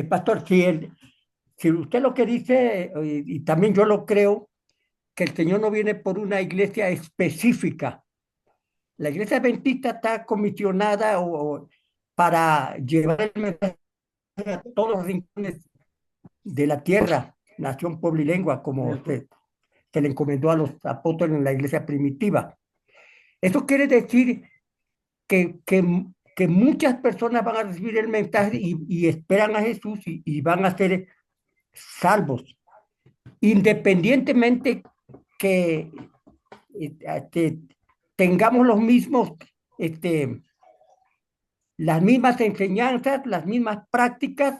pastor, si, si usted lo que dice, y también yo lo creo, que el Señor no viene por una iglesia específica. La iglesia adventista está comisionada para llevar el mensaje a todos los rincones de la tierra, nación, pueblo y lengua, como se le encomendó a los apóstoles en la iglesia primitiva. Eso quiere decir que muchas personas van a recibir el mensaje y esperan a Jesús y van a ser salvos, independientemente que este, tengamos los mismos, este, las mismas enseñanzas, las mismas prácticas.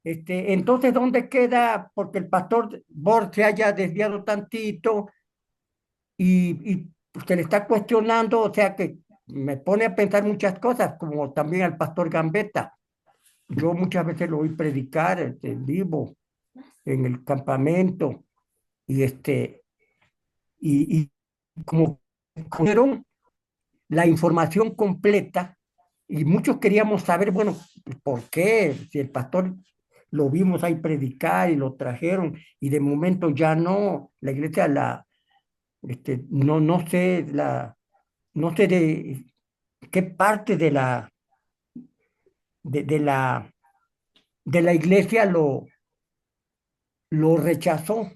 Entonces, ¿dónde queda? Porque el pastor Bor se haya desviado tantito y se le está cuestionando, o sea que me pone a pensar muchas cosas, como también al pastor Gambetta. Yo muchas veces lo oí predicar en vivo, en el campamento, y y como dieron la información completa, y muchos queríamos saber, bueno, ¿por qué? Si el pastor lo vimos ahí predicar y lo trajeron, y de momento ya no, la iglesia no sé, no sé de qué parte de la, de la iglesia lo rechazó.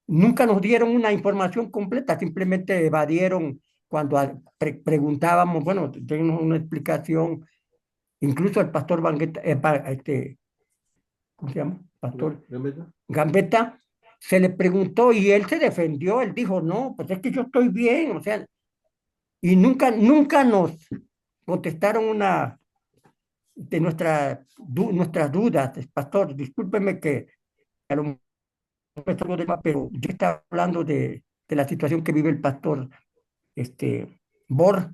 Nunca nos dieron una información completa, simplemente evadieron cuando preguntábamos, bueno, tenemos una explicación. Incluso el pastor ¿cómo se llama? Pastor Gambetta se le preguntó y él se defendió, él dijo, no, pues es que yo estoy bien, o sea, y nunca nos contestaron una de nuestras dudas. Pastor, discúlpeme que a lo mejor me salgo del tema, pero yo estaba hablando de la situación que vive el pastor Bor,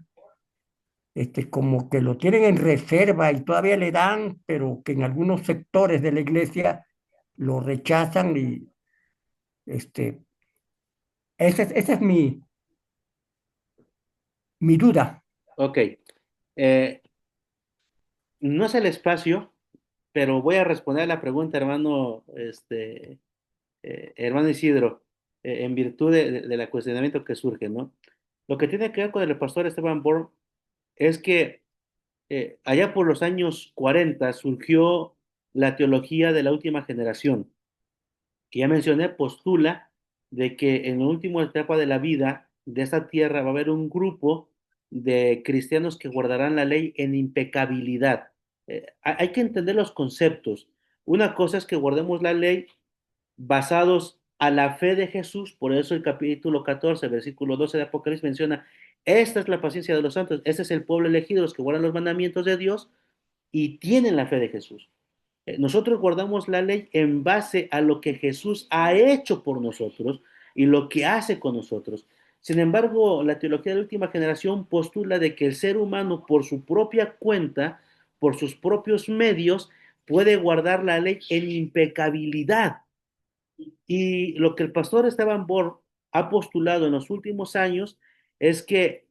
como que lo tienen en reserva y todavía le dan, pero que en algunos sectores de la iglesia lo rechazan y este, esa es mi duda. Ok. Eh, no es el espacio, pero voy a responder a la pregunta, hermano, hermano Isidro, en virtud de la cuestionamiento que surge, ¿no? Lo que tiene que ver con el pastor Esteban Borg es que allá por los años 40 surgió la teología de la última generación, que ya mencioné, postula de que en la última etapa de la vida de esta tierra va a haber un grupo de cristianos que guardarán la ley en impecabilidad. Hay que entender los conceptos. Una cosa es que guardemos la ley basados a la fe de Jesús, por eso el capítulo 14, versículo 12 de Apocalipsis menciona, esta es la paciencia de los santos, este es el pueblo elegido, los que guardan los mandamientos de Dios y tienen la fe de Jesús. Nosotros guardamos la ley en base a lo que Jesús ha hecho por nosotros y lo que hace con nosotros. Sin embargo, la teología de la última generación postula de que el ser humano por su propia cuenta, por sus propios medios, puede guardar la ley en impecabilidad. Y lo que el pastor Esteban Borg ha postulado en los últimos años es que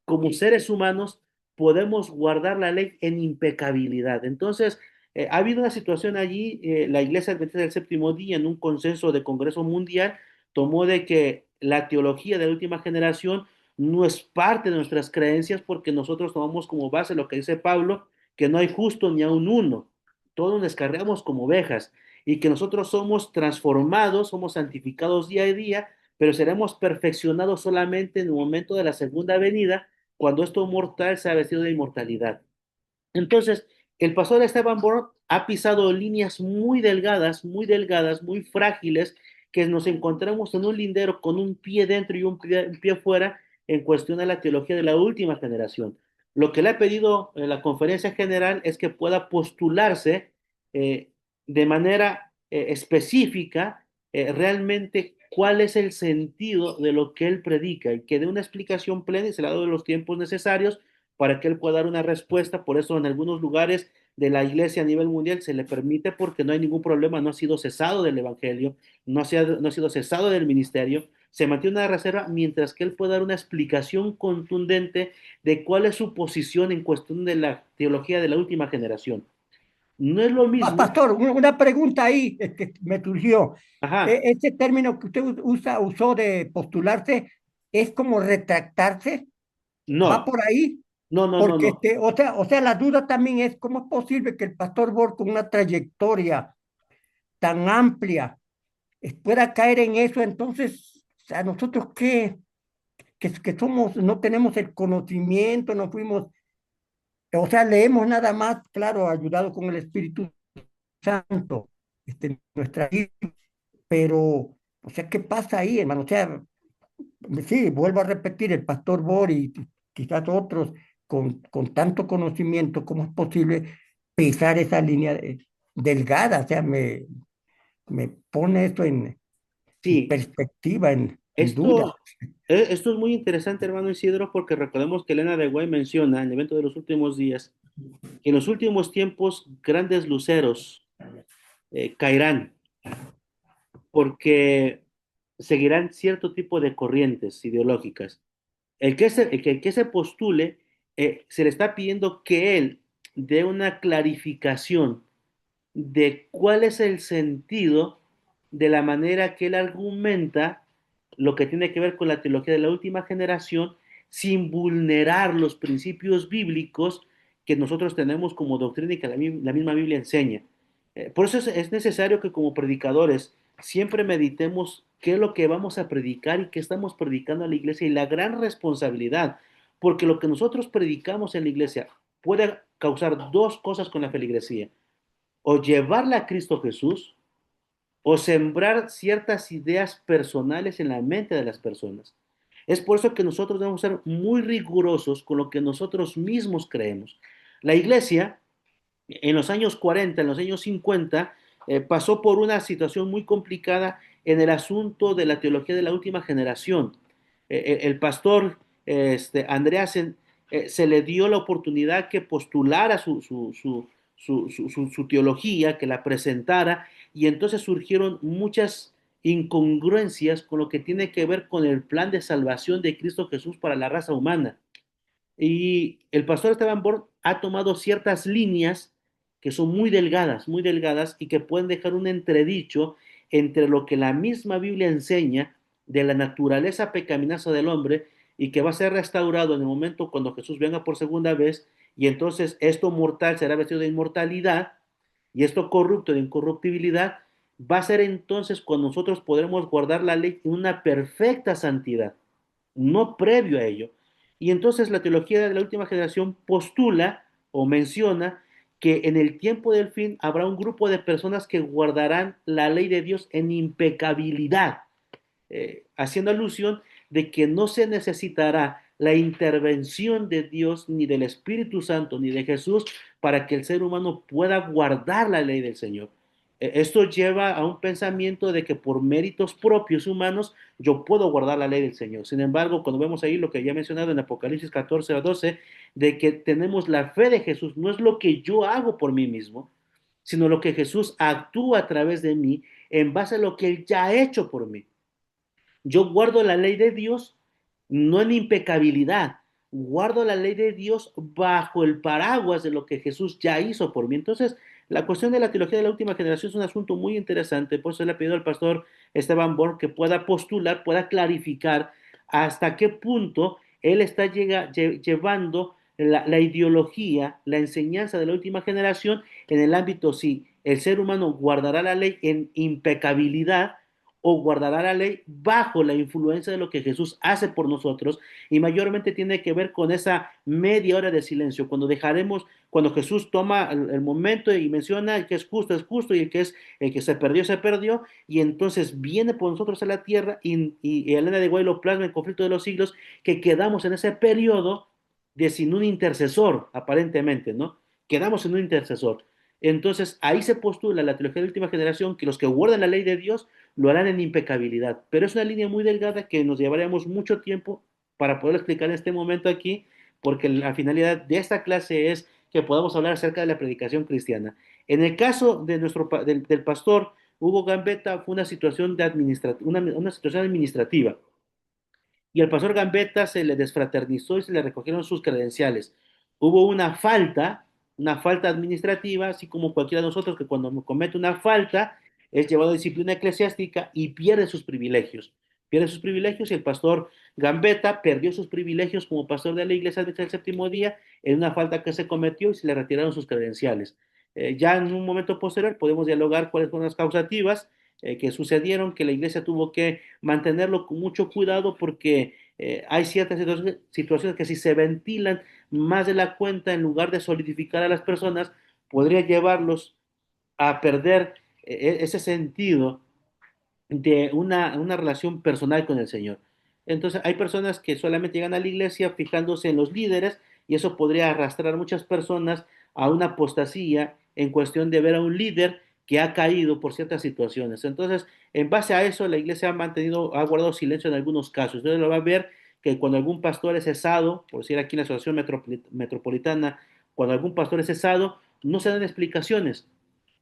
como seres humanos podemos guardar la ley en impecabilidad. Entonces, ha habido una situación allí, la Iglesia Adventista del Séptimo Día, en un consenso de Congreso Mundial, tomó de que la teología de la última generación no es parte de nuestras creencias porque nosotros tomamos como base lo que dice Pablo, que no hay justo ni aun uno, todos descarriamos como ovejas y que nosotros somos transformados, somos santificados día a día, pero seremos perfeccionados solamente en el momento de la segunda venida, cuando esto mortal sea vestido de inmortalidad. Entonces, el pastor Esteban Born ha pisado líneas muy delgadas, muy frágiles, que nos encontramos en un lindero con un pie dentro y un pie fuera en cuestión de la teología de la última generación. Lo que le ha pedido la conferencia general es que pueda postularse de manera específica realmente cuál es el sentido de lo que él predica y que dé una explicación plena y se le ha dado los tiempos necesarios para que él pueda dar una respuesta. Por eso en algunos lugares de la iglesia a nivel mundial se le permite porque no hay ningún problema, no ha sido cesado del evangelio, no ha sido cesado del ministerio, se mantiene una reserva mientras que él pueda dar una explicación contundente de cuál es su posición en cuestión de la teología de la última generación. No es lo mismo, Pastor, una pregunta ahí que me surgió. ajá, Ese término que usted usó de postularse, ¿es como retractarse? ¿Va no, por ahí? Porque, no. o sea, la duda también es cómo es posible que el pastor Borg, con una trayectoria tan amplia, pueda caer en eso. Entonces, ¿a nosotros qué? Que somos, no tenemos el conocimiento, no fuimos, o sea, leemos nada más, claro, ayudado con el Espíritu Santo, nuestra vida, pero, o sea, ¿qué pasa ahí, hermano? O sea, sí, vuelvo a repetir, el pastor Boris, quizás otros con tanto conocimiento, ¿cómo es posible pisar esa línea delgada? O sea, me pone esto en Sí, perspectiva, en duda. esto, esto es muy interesante, hermano Isidro, porque recordemos que Elena de Guay menciona en el evento de los últimos días que en los últimos tiempos grandes luceros caerán porque seguirán cierto tipo de corrientes ideológicas. El que se postule, se le está pidiendo que él dé una clarificación de cuál es el sentido de la manera que él argumenta lo que tiene que ver con la teología de la última generación sin vulnerar los principios bíblicos que nosotros tenemos como doctrina y que la misma Biblia enseña. Por eso es necesario que como predicadores siempre meditemos qué es lo que vamos a predicar y qué estamos predicando a la iglesia y la gran responsabilidad, porque lo que nosotros predicamos en la iglesia puede causar dos cosas con la feligresía: o llevarla a Cristo Jesús o sembrar ciertas ideas personales en la mente de las personas. Es por eso que nosotros debemos ser muy rigurosos con lo que nosotros mismos creemos. La iglesia en los años 40, en los años 50, pasó por una situación muy complicada en el asunto de la teología de la última generación. El pastor Andreasen se le dio la oportunidad que postulara su teología, que la presentara, y entonces surgieron muchas incongruencias con lo que tiene que ver con el plan de salvación de Cristo Jesús para la raza humana. Y el pastor Esteban Born ha tomado ciertas líneas que son muy delgadas y que pueden dejar un entredicho entre lo que la misma Biblia enseña de la naturaleza pecaminosa del hombre y que va a ser restaurado en el momento cuando Jesús venga por segunda vez, y entonces esto mortal será vestido de inmortalidad y esto corrupto de incorruptibilidad. Va a ser entonces cuando nosotros podremos guardar la ley en una perfecta santidad, no previo a ello. Y entonces la teología de la última generación postula o menciona que en el tiempo del fin habrá un grupo de personas que guardarán la ley de Dios en impecabilidad, haciendo alusión de que no se necesitará la intervención de Dios, ni del Espíritu Santo, ni de Jesús, para que el ser humano pueda guardar la ley del Señor. Esto lleva a un pensamiento de que por méritos propios humanos yo puedo guardar la ley del Señor. Sin embargo, cuando vemos ahí lo que ya he mencionado en Apocalipsis 14 a 12, de que tenemos la fe de Jesús, no es lo que yo hago por mí mismo, sino lo que Jesús actúa a través de mí en base a lo que Él ya ha hecho por mí. Yo guardo la ley de Dios no en impecabilidad, guardo la ley de Dios bajo el paraguas de lo que Jesús ya hizo por mí. Entonces, la cuestión de la teología de la última generación es un asunto muy interesante, por eso le he pedido al pastor Esteban Born que pueda postular, pueda clarificar hasta qué punto él está llevando la ideología, la enseñanza de la última generación en el ámbito si el ser humano guardará la ley en impecabilidad o guardará la ley bajo la influencia de lo que Jesús hace por nosotros, y mayormente tiene que ver con esa media hora de silencio, cuando dejaremos, cuando Jesús toma el momento y menciona el que es justo, y el que se perdió, y entonces viene por nosotros a la tierra, y Elena de Guay lo plasma en el conflicto de los siglos, que quedamos en ese periodo de sin un intercesor, aparentemente, ¿no? Quedamos en un intercesor. Entonces ahí se postula la teología de última generación que los que guardan la ley de Dios lo harán en impecabilidad, pero es una línea muy delgada que nos llevaríamos mucho tiempo para poder explicar en este momento aquí, porque la finalidad de esta clase es que podamos hablar acerca de la predicación cristiana. En el caso de del pastor Hugo Gambetta fue una situación, una situación administrativa, y al pastor Gambetta se le desfraternizó y se le recogieron sus credenciales. Hubo una falta administrativa, así como cualquiera de nosotros que cuando comete una falta es llevado a disciplina eclesiástica y pierde sus privilegios. Pierde sus privilegios, y el pastor Gambetta perdió sus privilegios como pastor de la iglesia del séptimo día en una falta que se cometió y se le retiraron sus credenciales. Ya en un momento posterior podemos dialogar cuáles fueron las causativas que sucedieron, que la iglesia tuvo que mantenerlo con mucho cuidado porque hay ciertas situaciones que si se ventilan más de la cuenta, en lugar de solidificar a las personas, podría llevarlos a perder ese sentido de una relación personal con el Señor. Entonces hay personas que solamente llegan a la iglesia fijándose en los líderes, y eso podría arrastrar a muchas personas a una apostasía en cuestión de ver a un líder que ha caído por ciertas situaciones. Entonces, en base a eso, la iglesia ha guardado silencio en algunos casos. Entonces lo va a ver que cuando algún pastor es cesado, por decir aquí en la Asociación Metropolitana, cuando algún pastor es cesado, no se dan explicaciones.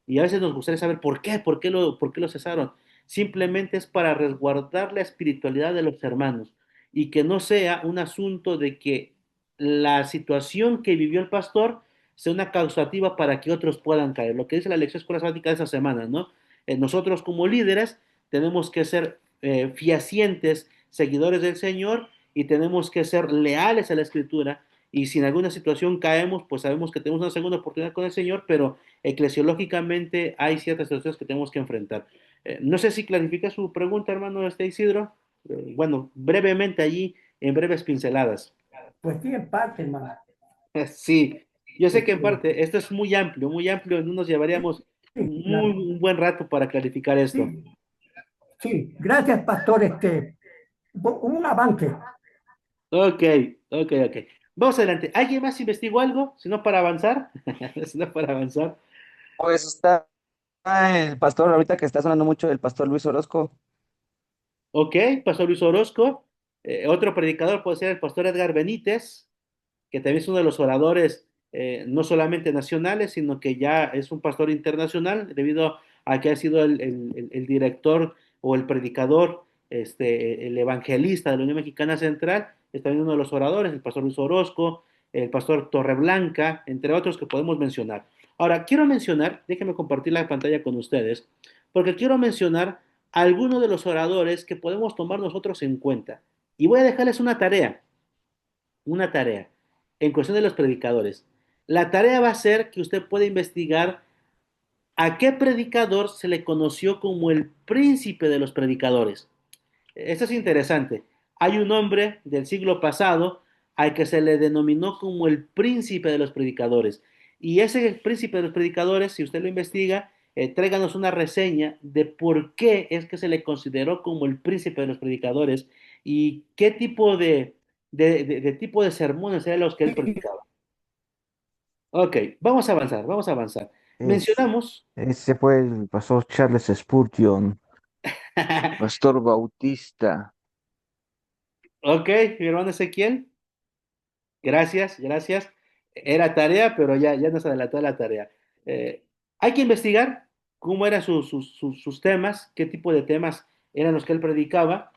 Y a veces nos gustaría saber por qué lo cesaron. Simplemente es para resguardar la espiritualidad de los hermanos, y que no sea un asunto de que la situación que vivió el pastor sea una causativa para que otros puedan caer. Lo que dice la lección escuela sabática de esa semana, ¿no? Nosotros como líderes tenemos que ser fehacientes seguidores del Señor, y tenemos que ser leales a la Escritura, y si en alguna situación caemos, pues sabemos que tenemos una segunda oportunidad con el Señor, pero eclesiológicamente hay ciertas situaciones que tenemos que enfrentar. No sé si clarifica su pregunta, hermano Isidro. Bueno, brevemente allí, en breves pinceladas. Pues sí, en parte, hermano. Sí, yo sé que en Este, parte esto es muy amplio, no nos llevaríamos sí, claro. un buen rato para clarificar esto. Sí, sí, gracias, pastor. Un avance. Ok, ok. Vamos adelante. ¿Alguien más investigó algo? Si no, para avanzar. Si no, para avanzar. Pues está el pastor, ahorita que está sonando mucho el pastor Luis Orozco. Ok, Pastor Luis Orozco. Otro predicador puede ser el pastor Edgar Benítez, que también es uno de los oradores no solamente nacionales, sino que ya es un pastor internacional, debido a que ha sido el director o el predicador, el evangelista de la Unión Mexicana Central. Es también uno de los oradores, el pastor Luis Orozco, el pastor Torreblanca, entre otros que podemos mencionar. Ahora, quiero mencionar, déjenme compartir la pantalla con ustedes, porque quiero mencionar algunos de los oradores que podemos tomar nosotros en cuenta. Y voy a dejarles una tarea en cuestión de los predicadores. La tarea va a ser que usted pueda investigar a qué predicador se le conoció como el príncipe de los predicadores. Esto es interesante. Hay un hombre del siglo pasado al que se le denominó como el príncipe de los predicadores. Y ese príncipe de los predicadores, si usted lo investiga, tráiganos una reseña de por qué es que se le consideró como el príncipe de los predicadores, y qué tipo de tipo de sermones eran los que él predicaba. Ok, vamos a avanzar. Es, Mencionamos, ese fue el pastor Charles Spurgeon, pastor bautista. ok, mi hermano Ezequiel, gracias. Era tarea, pero ya nos adelantó la tarea. Eh, Hay que investigar cómo eran sus temas, qué tipo de temas eran los que él predicaba,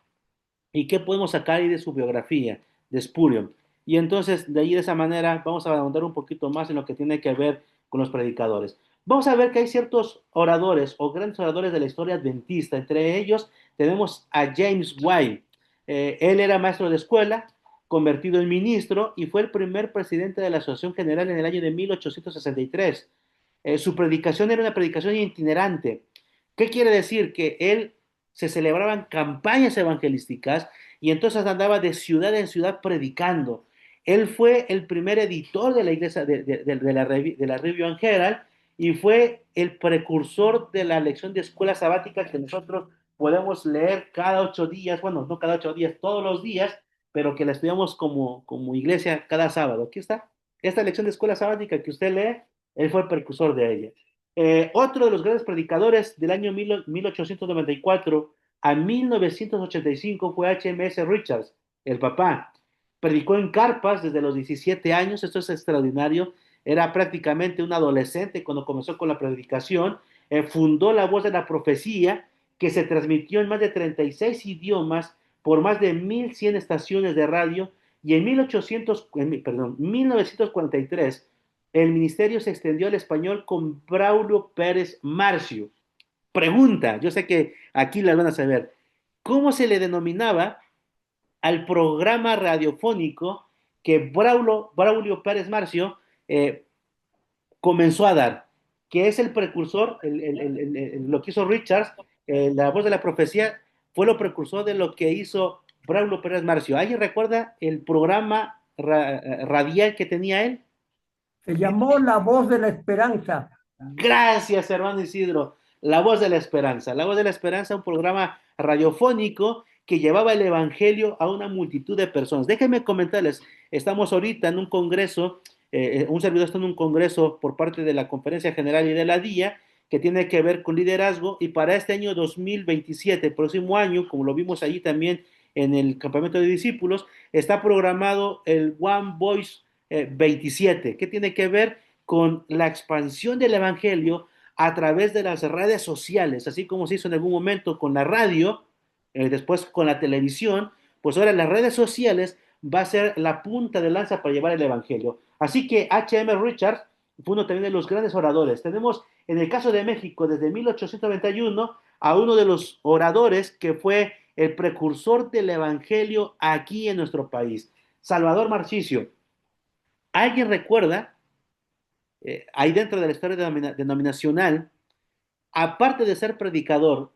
y qué podemos sacar ahí de su biografía, de Spurgeon. Y entonces, de ahí de esa manera, vamos a ahondar un poquito más en lo que tiene que ver con los predicadores. Vamos a ver que hay ciertos oradores o grandes oradores de la historia adventista. Entre ellos tenemos a James White. Él era maestro de escuela, convertido en ministro y fue el primer presidente de la Asociación General en el año de 1863. Su predicación era una predicación itinerante. ¿Qué quiere decir? Que él se celebraban campañas evangelísticas y entonces andaba de ciudad en ciudad predicando. Él fue el primer editor de la iglesia de la Review and Herald y fue el precursor de la lección de escuela sabática que nosotros podemos leer cada 8 días, bueno, no cada 8 días, todos los días, pero que la estudiamos como iglesia cada sábado. Aquí está, esta lección de escuela sabática que usted lee, él fue el precursor de ella. Otro de los grandes predicadores del año 1894 a 1985 fue H.M.S. Richards, el papá. Predicó en carpas desde los 17 años, esto es extraordinario. Era prácticamente un adolescente cuando comenzó con la predicación. Fundó la voz de la profecía, que se transmitió en más de 36 idiomas por más de 1.100 estaciones de radio. Y en 1943 el ministerio se extendió al español con Braulio Pérez Marcio. Pregunta, yo sé que aquí las van a saber, ¿cómo se le denominaba al programa radiofónico que Braulio Pérez Marcio comenzó a dar? Que es el precursor, lo que hizo Richards, la voz de la profecía, fue lo precursor de lo que hizo Braulio Pérez Marcio. ¿Alguien recuerda el programa radial que tenía él? Se llamó La Voz de la Esperanza. Gracias, hermano Isidro. La Voz de la Esperanza. La Voz de la Esperanza, un programa radiofónico que llevaba el Evangelio a una multitud de personas. Déjenme comentarles, estamos ahorita en un congreso, un servidor está en un congreso por parte de la Conferencia General y de la DIA, que tiene que ver con liderazgo, y para este año 2027, el próximo año, como lo vimos allí también en el campamento de discípulos, está programado el One Voice 27. ¿Qué tiene que ver? Con la expansión del Evangelio a través de las redes sociales, así como se hizo en algún momento con la radio, después con la televisión, pues ahora las redes sociales va a ser la punta de lanza para llevar el Evangelio. Así que H.M. Richards fue uno también de los grandes oradores. Tenemos en el caso de México, desde 1891, a uno de los oradores que fue el precursor del Evangelio aquí en nuestro país, Salvador Marchicio. ¿Alguien recuerda ahí dentro de la historia denominacional, aparte de ser predicador,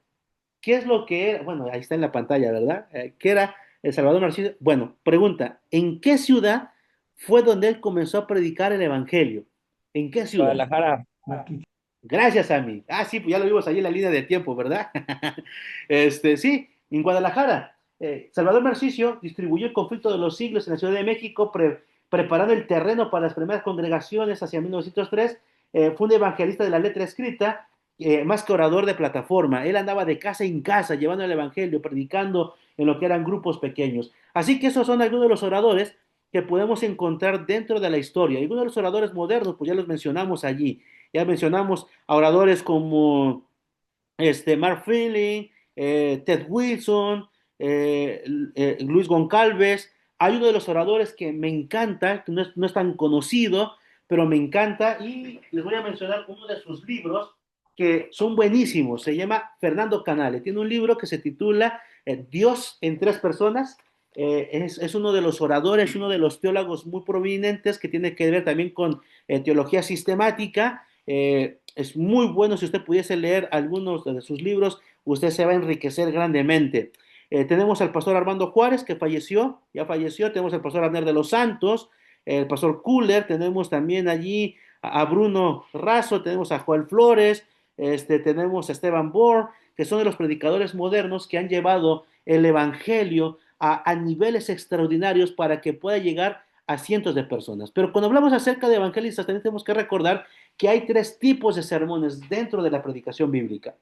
qué es lo que era? Bueno, ahí está en la pantalla, ¿verdad? ¿Qué era el Salvador Narciso? Bueno, pregunta, ¿en qué ciudad fue donde él comenzó a predicar el Evangelio? ¿En qué ciudad? Guadalajara. Gracias a mí. Ah, sí, pues ya lo vimos ahí en la línea de tiempo, ¿verdad? Sí, en Guadalajara. Salvador Narciso distribuyó el conflicto de los siglos en la Ciudad de México, preparando el terreno para las primeras congregaciones hacia 1903. Fue un evangelista de la letra escrita, más que orador de plataforma. Él andaba de casa en casa llevando el evangelio, predicando en lo que eran grupos pequeños. Así que esos son algunos de los oradores que podemos encontrar dentro de la historia. Y algunos de los oradores modernos, pues ya los mencionamos allí. Ya mencionamos a oradores como Mark Finley, Ted Wilson, Luis Goncalves. Hay uno de los oradores que me encanta, que no es tan conocido, pero me encanta, y les voy a mencionar uno de sus libros que son buenísimos. Se llama Fernando Canale. Tiene un libro que se titula Dios en tres personas. Es uno de los oradores, uno de los teólogos muy prominentes que tiene que ver también con teología sistemática. Es muy bueno. Si usted pudiese leer algunos de sus libros, usted se va a enriquecer grandemente. Tenemos al pastor Armando Juárez, que falleció, ya falleció. Tenemos al pastor Abner de los Santos, el pastor Kuller. Tenemos también allí a Bruno Razo, tenemos a Joel Flores, tenemos a Esteban Bohr, que son de los predicadores modernos que han llevado el evangelio a niveles extraordinarios para que pueda llegar a cientos de personas. Pero cuando hablamos acerca de evangelistas, también tenemos que recordar que hay tres tipos de sermones dentro de la predicación bíblica.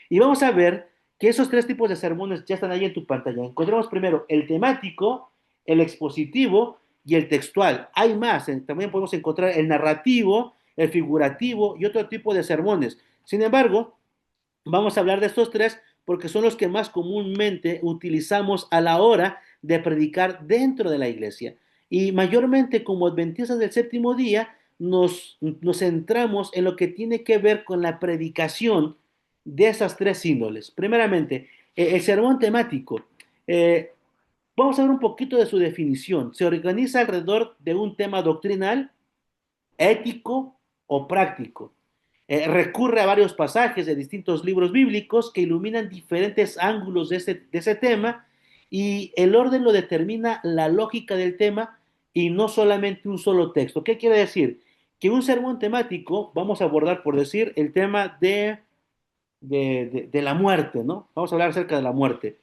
Y vamos a ver que esos tres tipos de sermones ya están ahí en tu pantalla. Encontramos primero el temático, el expositivo y el textual. Hay más, también podemos encontrar el narrativo, el figurativo y otro tipo de sermones. Sin embargo, vamos a hablar de estos tres porque son los que más comúnmente utilizamos a la hora de predicar dentro de la iglesia. Y mayormente como adventistas del séptimo día nos centramos en lo que tiene que ver con la predicación de esas tres índoles. Primeramente, el sermón temático. Eh, Vamos a ver un poquito de su definición. Se organiza alrededor de un tema doctrinal, ético o práctico. Recurre a varios pasajes de distintos libros bíblicos que iluminan diferentes ángulos de ese tema, y el orden lo determina la lógica del tema y no solamente un solo texto. ¿Qué quiere decir? Que un sermón temático, vamos a abordar, por decir, el tema de la muerte, ¿no? Vamos a hablar acerca de la muerte.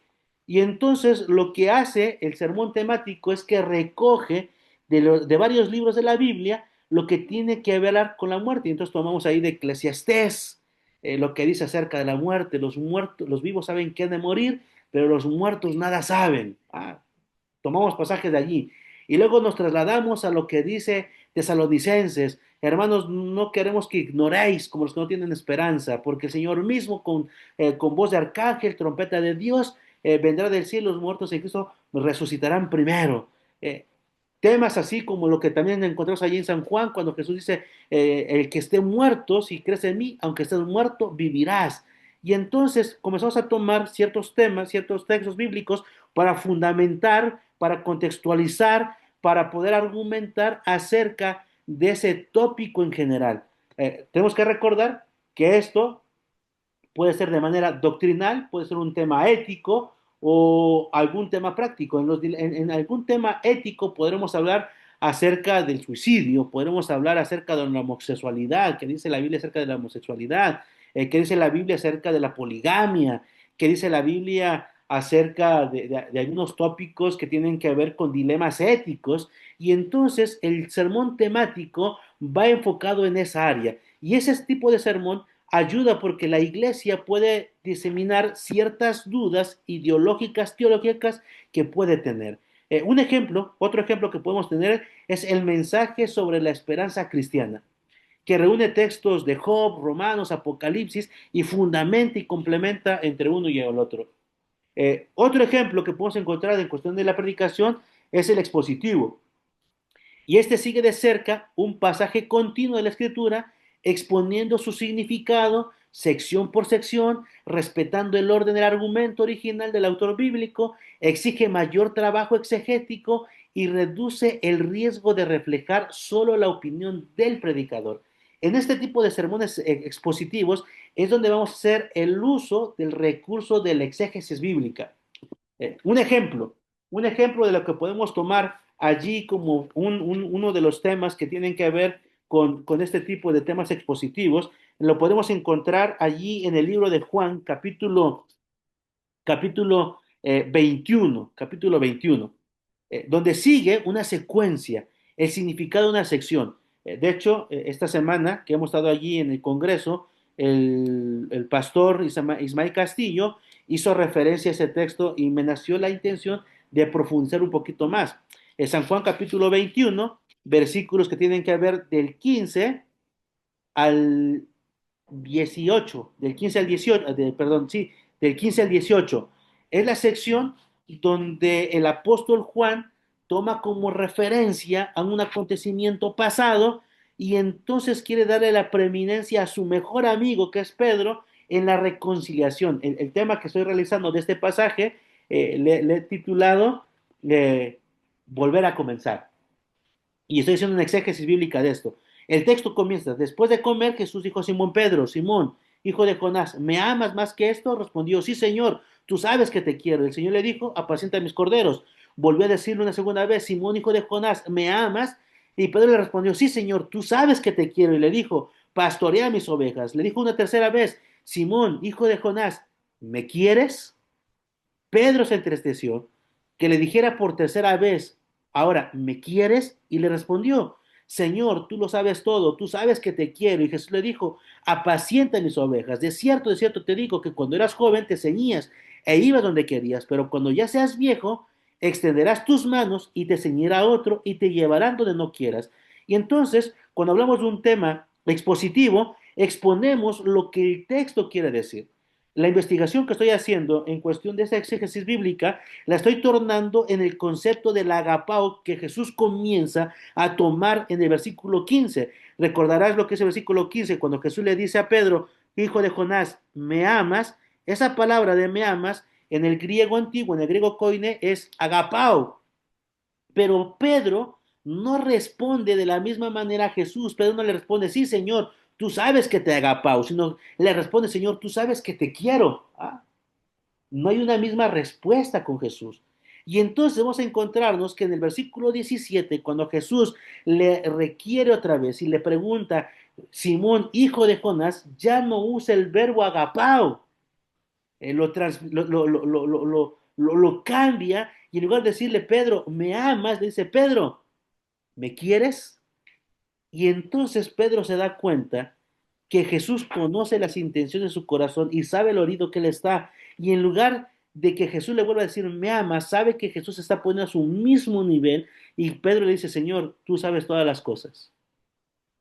Y entonces lo que hace el sermón temático es que recoge de varios libros de la Biblia lo que tiene que ver con la muerte. Y entonces tomamos ahí de Eclesiastés, lo que dice acerca de la muerte. Los vivos saben que han de morir, pero los muertos nada saben. Tomamos pasajes de allí. Y luego nos trasladamos a lo que dice Tesalonicenses: hermanos, no queremos que ignoréis como los que no tienen esperanza, porque el Señor mismo con voz de arcángel, trompeta de Dios, vendrá del cielo, los muertos en Cristo resucitarán primero. Eh, Temas así como lo que también encontramos allí en San Juan, cuando Jesús dice, el que esté muerto, si crees en mí, aunque estés muerto, vivirás. Y entonces comenzamos a tomar ciertos temas, ciertos textos bíblicos para fundamentar, para contextualizar, para poder argumentar acerca de ese tópico en general. Tenemos que recordar que esto puede ser de manera doctrinal, puede ser un tema ético o algún tema práctico. En algún tema ético podremos hablar acerca del suicidio, podremos hablar acerca de la homosexualidad, qué dice la Biblia acerca de la homosexualidad, qué dice la Biblia acerca de la poligamia, qué dice la Biblia acerca de algunos tópicos que tienen que ver con dilemas éticos, y entonces el sermón temático va enfocado en esa área. Y ese tipo de sermón ayuda porque la iglesia puede diseminar ciertas dudas ideológicas, teológicas que puede tener. Otro ejemplo que podemos tener es el mensaje sobre la esperanza cristiana, que reúne textos de Job, Romanos, Apocalipsis y fundamenta y complementa entre uno y el otro. Otro ejemplo que podemos encontrar en cuestión de la predicación es el expositivo. Y este sigue de cerca un pasaje continuo de la Escritura, exponiendo su significado sección por sección, respetando el orden del argumento original del autor bíblico, exige mayor trabajo exegético y reduce el riesgo de reflejar solo la opinión del predicador. En este tipo de sermones expositivos es donde vamos a hacer el uso del recurso de la exégesis bíblica. Un ejemplo de lo que podemos tomar allí como uno de los temas que tienen que ver con este tipo de temas expositivos, lo podemos encontrar allí en el libro de Juan, capítulo 21, donde sigue una secuencia, el significado de una sección. De hecho, esta semana que hemos estado allí en el Congreso, el pastor Ismael Castillo hizo referencia a ese texto y me nació la intención de profundizar un poquito más. En San Juan capítulo 21, versículos que tienen que ver del 15 al 18, del 15 al 18, perdón, sí, del 15 al 18. Es la sección donde el apóstol Juan toma como referencia a un acontecimiento pasado y entonces quiere darle la preeminencia a su mejor amigo, que es Pedro, en la reconciliación. El tema que estoy realizando de este pasaje le he titulado Volver a comenzar. Y estoy haciendo una exégesis bíblica de esto. El texto comienza: después de comer, Jesús dijo a Simón Pedro: Simón, hijo de Jonás, ¿me amas más que esto? Respondió: sí, Señor, tú sabes que te quiero. El Señor le dijo: apacienta mis corderos. Volvió a decirle una segunda vez: Simón, hijo de Jonás, ¿me amas? Y Pedro le respondió: sí, Señor, tú sabes que te quiero. Y le dijo: pastorea mis ovejas. Le dijo una tercera vez: Simón, hijo de Jonás, ¿me quieres? Pedro se entristeció que le dijera por tercera vez: ahora, ¿me quieres? Y le respondió: Señor, tú lo sabes todo, tú sabes que te quiero. Y Jesús le dijo: apacienta mis ovejas. De cierto te digo que cuando eras joven te ceñías e ibas donde querías, pero cuando ya seas viejo, extenderás tus manos y te ceñirá otro y te llevarán donde no quieras. Y entonces, cuando hablamos de un tema expositivo, exponemos lo que el texto quiere decir. la investigación que estoy haciendo en cuestión de esa exégesis bíblica, la estoy tornando en el concepto del agapao que Jesús comienza a tomar en el versículo 15. Recordarás lo que es el versículo 15, cuando Jesús le dice a Pedro, hijo de Jonás, ¿me amas? Esa palabra de me amas, en el griego antiguo, en el griego koine, es agapao. Pero Pedro no responde de la misma manera a Jesús. Pedro no le responde, sí, Señor, tú sabes que te agapao, sino le responde, Señor, tú sabes que te quiero. ¿Ah? No hay una misma respuesta con Jesús. Y entonces vamos a encontrarnos que en el versículo 17, cuando Jesús le requiere otra vez y le pregunta, Simón, hijo de Jonás, ya no usa el verbo agapao, lo cambia y en lugar de decirle, Pedro, ¿me amas? Le dice, Pedro, ¿me quieres? Y entonces Pedro se da cuenta que Jesús conoce las intenciones de su corazón y sabe lo herido que él está. Y en lugar de que Jesús le vuelva a decir, me ama, sabe que Jesús está poniendo a su mismo nivel y Pedro le dice, Señor, tú sabes todas las cosas.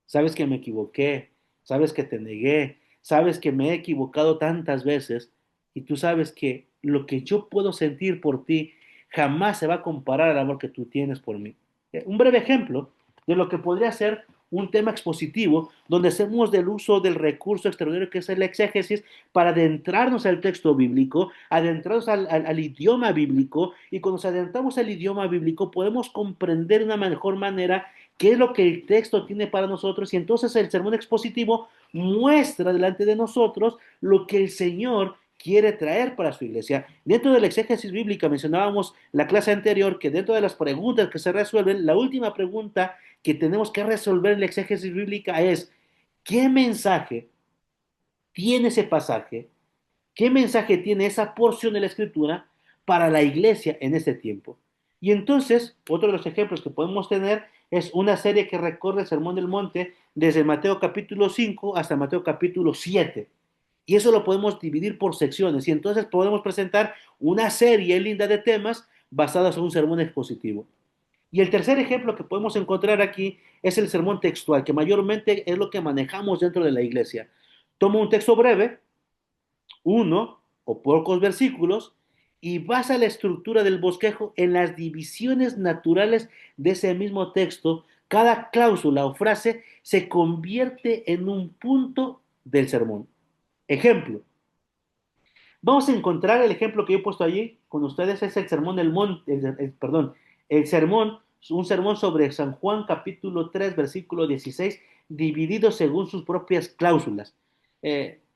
Sabes que me equivoqué, sabes que te negué, sabes que me he equivocado tantas veces y tú sabes que lo que yo puedo sentir por ti jamás se va a comparar al amor que tú tienes por mí. Un breve ejemplo de lo que podría ser un tema expositivo, donde hacemos del uso del recurso extraordinario que es el exégesis para adentrarnos al texto bíblico, adentrarnos al idioma bíblico, y cuando nos adentramos al idioma bíblico podemos comprender de una mejor manera qué es lo que el texto tiene para nosotros, y entonces el sermón expositivo muestra delante de nosotros lo que el Señor quiere traer para su iglesia. Dentro de la exégesis bíblica mencionábamos la clase anterior que dentro de las preguntas que se resuelven, la última pregunta que tenemos que resolver en la exégesis bíblica es, ¿qué mensaje tiene ese pasaje? ¿Qué mensaje tiene esa porción de la escritura para la iglesia en este tiempo? Y entonces, otro de los ejemplos que podemos tener es una serie que recorre el Sermón del Monte desde Mateo capítulo 5 hasta Mateo capítulo 7. Y eso lo podemos dividir por secciones y entonces podemos presentar una serie linda de temas basados en un sermón expositivo. Y el tercer ejemplo que podemos encontrar aquí es el sermón textual, que mayormente es lo que manejamos dentro de la iglesia. Toma un texto breve, uno o pocos versículos, y basa la estructura del bosquejo en las divisiones naturales de ese mismo texto. Cada cláusula o frase se convierte en un punto del sermón. Ejemplo. Vamos a encontrar el ejemplo que yo he puesto allí con ustedes, es el sermón del monte, perdón, el sermón, un sermón sobre San Juan capítulo 3 versículo 16 dividido según sus propias cláusulas.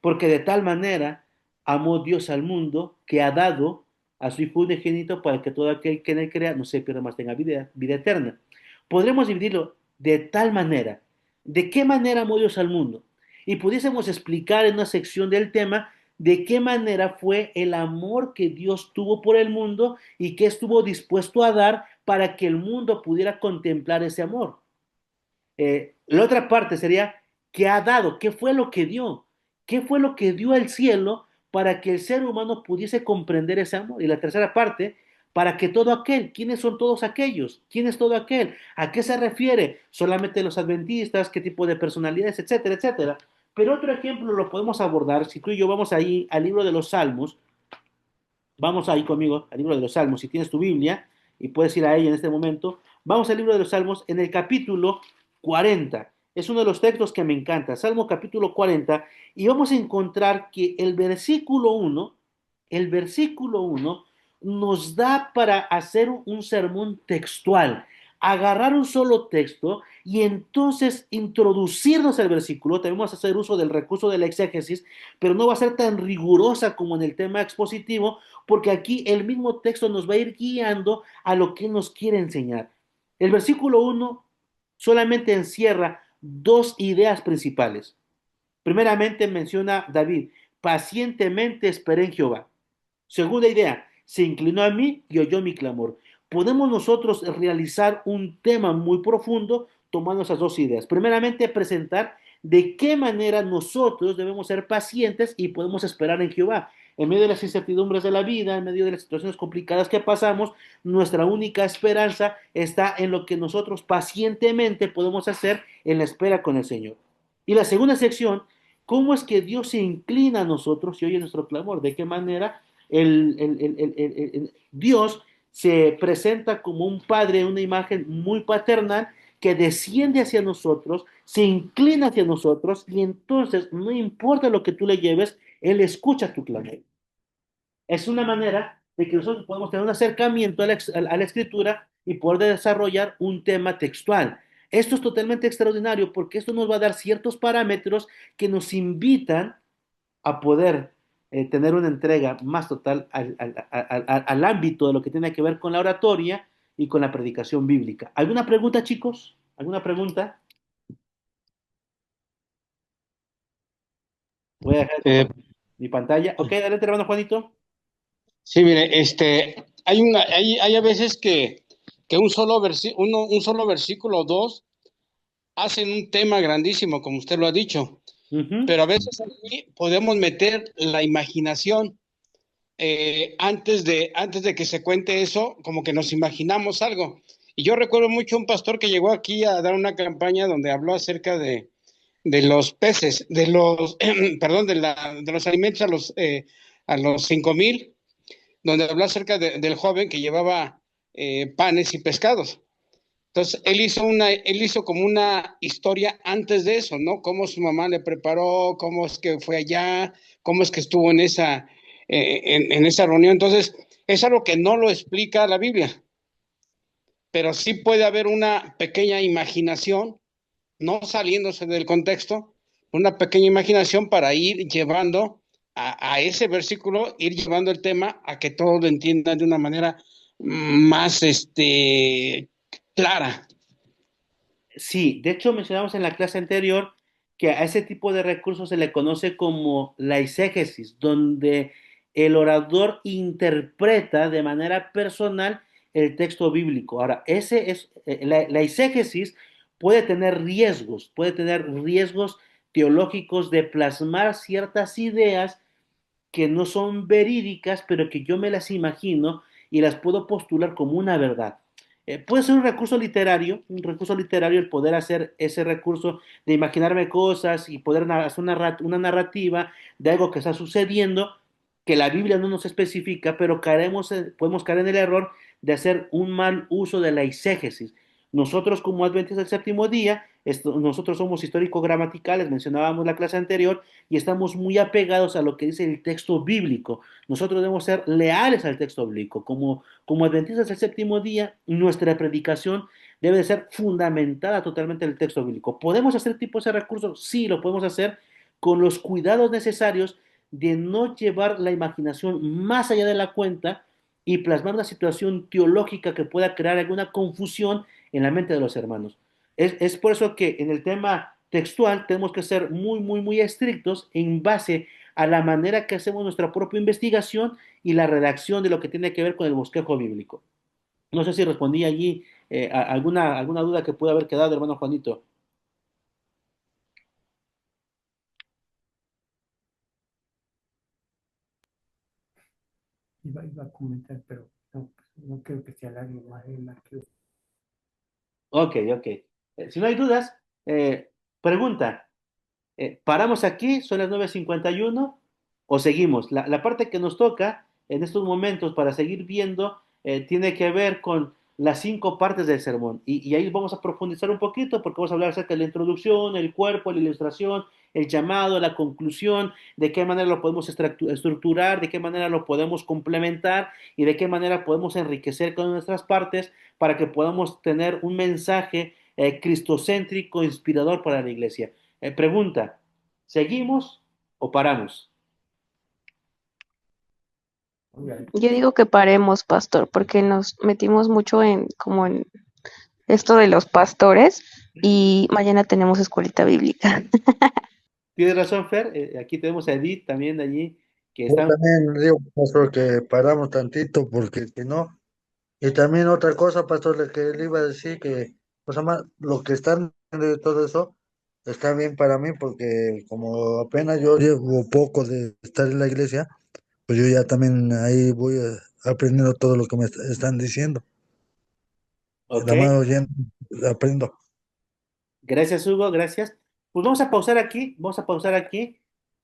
Porque de tal manera amó Dios al mundo que ha dado a su Hijo unigénito para que todo aquel que en él crea no se pierda, más tenga vida eterna. Podremos dividirlo de tal manera. ¿De qué manera amó Dios al mundo? Y pudiésemos explicar en una sección del tema de qué manera fue el amor que Dios tuvo por el mundo y qué estuvo dispuesto a dar para que el mundo pudiera contemplar ese amor. La otra parte sería, ¿qué ha dado? ¿Qué fue lo que dio? ¿Qué fue lo que dio al cielo para que el ser humano pudiese comprender ese amor? Y la tercera parte, para que todo aquel, ¿quiénes son todos aquellos? ¿Quién es todo aquel? ¿A qué se refiere? ¿Solamente los adventistas? ¿Qué tipo de personalidades? Etcétera, etcétera. Pero otro ejemplo lo podemos abordar, si tú y yo vamos ahí al libro de los Salmos, vamos ahí conmigo al libro de los Salmos, si tienes tu Biblia y puedes ir a ella en este momento, vamos al libro de los Salmos en el capítulo 40. Es uno de los textos que me encanta, Salmo capítulo 40, y vamos a encontrar que el versículo 1 nos da para hacer un sermón textual, agarrar un solo texto y entonces introducirnos al versículo. También vamos a hacer uso del recurso de la exégesis, pero no va a ser tan rigurosa como en el tema expositivo, porque aquí el mismo texto nos va a ir guiando a lo que nos quiere enseñar. El versículo 1 solamente encierra dos ideas principales. Primeramente menciona David, pacientemente esperé en Jehová. Segunda idea, se inclinó a mí y oyó mi clamor. Podemos nosotros realizar un tema muy profundo tomando esas dos ideas. Primeramente, presentar de qué manera nosotros debemos ser pacientes y podemos esperar en Jehová. En medio de las incertidumbres de la vida, en medio de las situaciones complicadas que pasamos, nuestra única esperanza está en lo que nosotros pacientemente podemos hacer en la espera con el Señor. Y la segunda sección ¿Cómo es que Dios se inclina a nosotros y oye nuestro clamor? ¿De qué manera Dios se presenta como un padre, una imagen muy paternal que desciende hacia nosotros, se inclina hacia nosotros y entonces no importa lo que tú le lleves, Él escucha tu clamor? Es una manera de que nosotros podemos tener un acercamiento a la escritura y poder desarrollar un tema textual. Esto es totalmente extraordinario porque esto nos va a dar ciertos parámetros que nos invitan a poder tener una entrega más total al ámbito de lo que tiene que ver con la oratoria y con la predicación bíblica. ¿Alguna pregunta, chicos? ¿Alguna pregunta? Voy a dejar de Eh, compartir mi pantalla. Ok, adelante, hermano Juanito. sí, mire, hay a veces que un solo versículo o dos hacen un tema grandísimo, como usted lo ha dicho, Ujú. pero a veces aquí podemos meter la imaginación. Antes de que se cuente eso, como que nos imaginamos algo. Y yo recuerdo mucho un pastor que llegó aquí a dar una campaña donde habló acerca de los peces, perdón, de los alimentos a los 5,000, donde habló acerca del joven que llevaba panes y pescados. Entonces, él hizo como una historia antes de eso, ¿no? Cómo su mamá le preparó, cómo es que fue allá, cómo es que estuvo en esa reunión. Entonces, es algo que no lo explica la Biblia, pero sí puede haber una pequeña imaginación, no saliéndose del contexto, una pequeña imaginación para ir llevando a ese versículo, ir llevando el tema a que todos lo entiendan de una manera más clara. Sí, de hecho mencionamos en la clase anterior que a ese tipo de recursos se le conoce como la exégesis, donde el orador interpreta de manera personal el texto bíblico. Ahora, la exégesis puede tener riesgos teológicos de plasmar ciertas ideas que no son verídicas, pero que yo me las imagino y las puedo postular como una verdad. Puede ser un recurso literario el poder hacer ese recurso de imaginarme cosas y poder hacer una narrativa de algo que está sucediendo que la Biblia no nos especifica, pero podemos caer en el error de hacer un mal uso de la exégesis. Nosotros como adventistas del séptimo día, nosotros somos histórico-gramaticales, mencionábamos la clase anterior, y estamos muy apegados a lo que dice el texto bíblico. Nosotros debemos ser leales al texto bíblico. Como adventistas del séptimo día, nuestra predicación debe de ser fundamentada totalmente en el texto bíblico. ¿Podemos hacer tipo ese recurso? Sí, lo podemos hacer con los cuidados necesarios de no llevar la imaginación más allá de la cuenta y plasmar una situación teológica que pueda crear alguna confusión en la mente de los hermanos. Es por eso que en el tema textual tenemos que ser muy, muy, muy estrictos en base a la manera que hacemos nuestra propia investigación y la redacción de lo que tiene que ver con el bosquejo bíblico. No sé si respondí allí alguna duda que pueda haber quedado, hermano Juanito. Iba a comentar, pero no, no creo que sea largo más. Ok, ok. Si no hay dudas, pregunta. ¿Paramos aquí? ¿Son las 9:51 o seguimos? La parte que nos toca en estos momentos para seguir viendo tiene que ver con las 5 partes del sermón. Y ahí vamos a profundizar un poquito porque vamos a hablar acerca de la introducción, el cuerpo, la ilustración, el llamado, la conclusión, de qué manera lo podemos estructurar, de qué manera lo podemos complementar y de qué manera podemos enriquecer con nuestras partes para que podamos tener un mensaje cristocéntrico, inspirador para la iglesia. Pregunta, ¿seguimos o paramos? Yo digo que paremos, pastor, porque nos metimos mucho en como en esto de los pastores y mañana tenemos escuelita bíblica. Tienes razón, Fer. Aquí tenemos a Edith también de allí, que Yo está... también digo, pastor, que paramos tantito porque si no, y también otra cosa, pastor, que le iba a decir que, pues además, lo que están de todo eso está bien para mí porque como apenas yo llevo poco de estar en la iglesia, pues yo ya también ahí voy aprendiendo todo lo que me están diciendo. Ok, Nada más oyendo, aprendo. gracias Hugo, gracias. Pues vamos a pausar aquí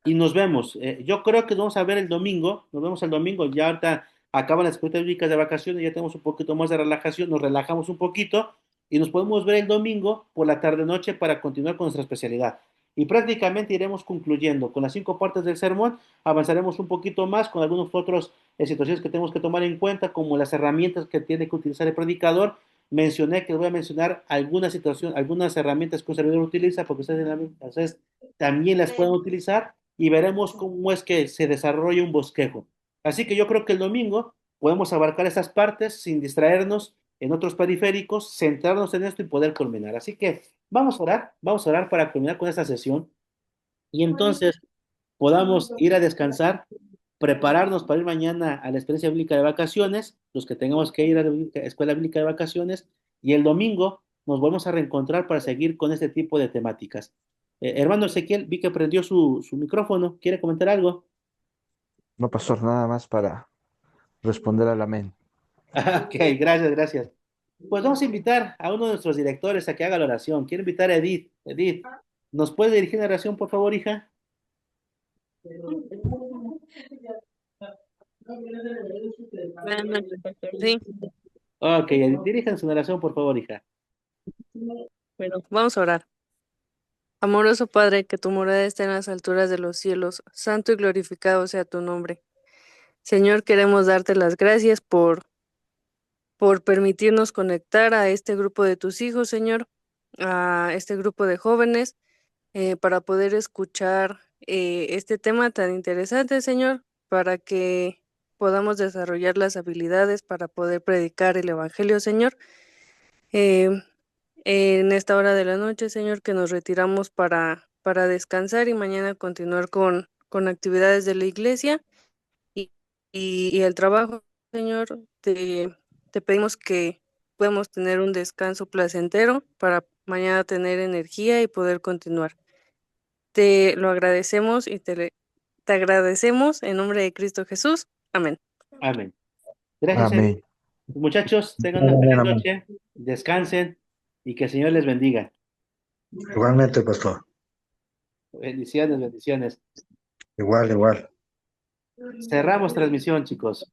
y nos vemos. Yo creo que nos vamos a ver el domingo, nos vemos el domingo, ya ahorita acaban las escuelas bíblicas de vacaciones, ya tenemos un poquito más de relajación, nos relajamos un poquito y nos podemos ver el domingo por la tarde-noche para continuar con nuestra especialidad. Y prácticamente iremos concluyendo con las 5 partes del sermón, avanzaremos un poquito más con algunos otros situaciones que tenemos que tomar en cuenta, como las herramientas que tiene que utilizar el predicador. Mencioné que les voy a mencionar algunas situaciones, algunas herramientas que un servidor utiliza, porque ustedes también las pueden utilizar y veremos cómo es que se desarrolla un bosquejo. Así que yo creo que el domingo podemos abarcar esas partes sin distraernos en otros periféricos, centrarnos en esto y poder culminar. Así que vamos a orar para culminar con esta sesión y entonces podamos ir a descansar, prepararnos para ir mañana a la experiencia bíblica de vacaciones, los que tengamos que ir a la escuela bíblica de vacaciones, y el domingo nos volvemos a reencontrar para seguir con este tipo de temáticas. Hermano Ezequiel, vi que prendió su micrófono. ¿Quiere comentar algo? No, pastor, nada más para responder al amén. Ok, gracias, gracias. Pues vamos a invitar a uno de nuestros directores a que haga la oración. Quiero invitar a Edith. Edith, ¿nos puede dirigir la oración, por favor, hija? Buenas noches, pastor. Sí, Ok, Edith, dirijan su oración, por favor, hija. bueno, vamos a orar. Amoroso Padre, que tu morada esté en las alturas de los cielos, santo y glorificado sea tu nombre. Señor, queremos darte las gracias por permitirnos conectar a este grupo de tus hijos, Señor, a este grupo de jóvenes, para poder escuchar este tema tan interesante, Señor, para que podamos desarrollar las habilidades para poder predicar el Evangelio, Señor. Eh, en esta hora de la noche, Señor, que nos retiramos para descansar y mañana continuar con actividades de la iglesia y, y el trabajo, Señor, te pedimos que podamos tener un descanso placentero para mañana tener energía y poder continuar. Te lo agradecemos y te agradecemos en nombre de Cristo Jesús. Amén. Amén. Gracias, Edith. Amén. Muchachos, tengan una Amén, feliz amén. noche, descansen y que el Señor les bendiga. Igualmente, pastor. Bendiciones, bendiciones. Igual, igual. Cerramos transmisión, chicos.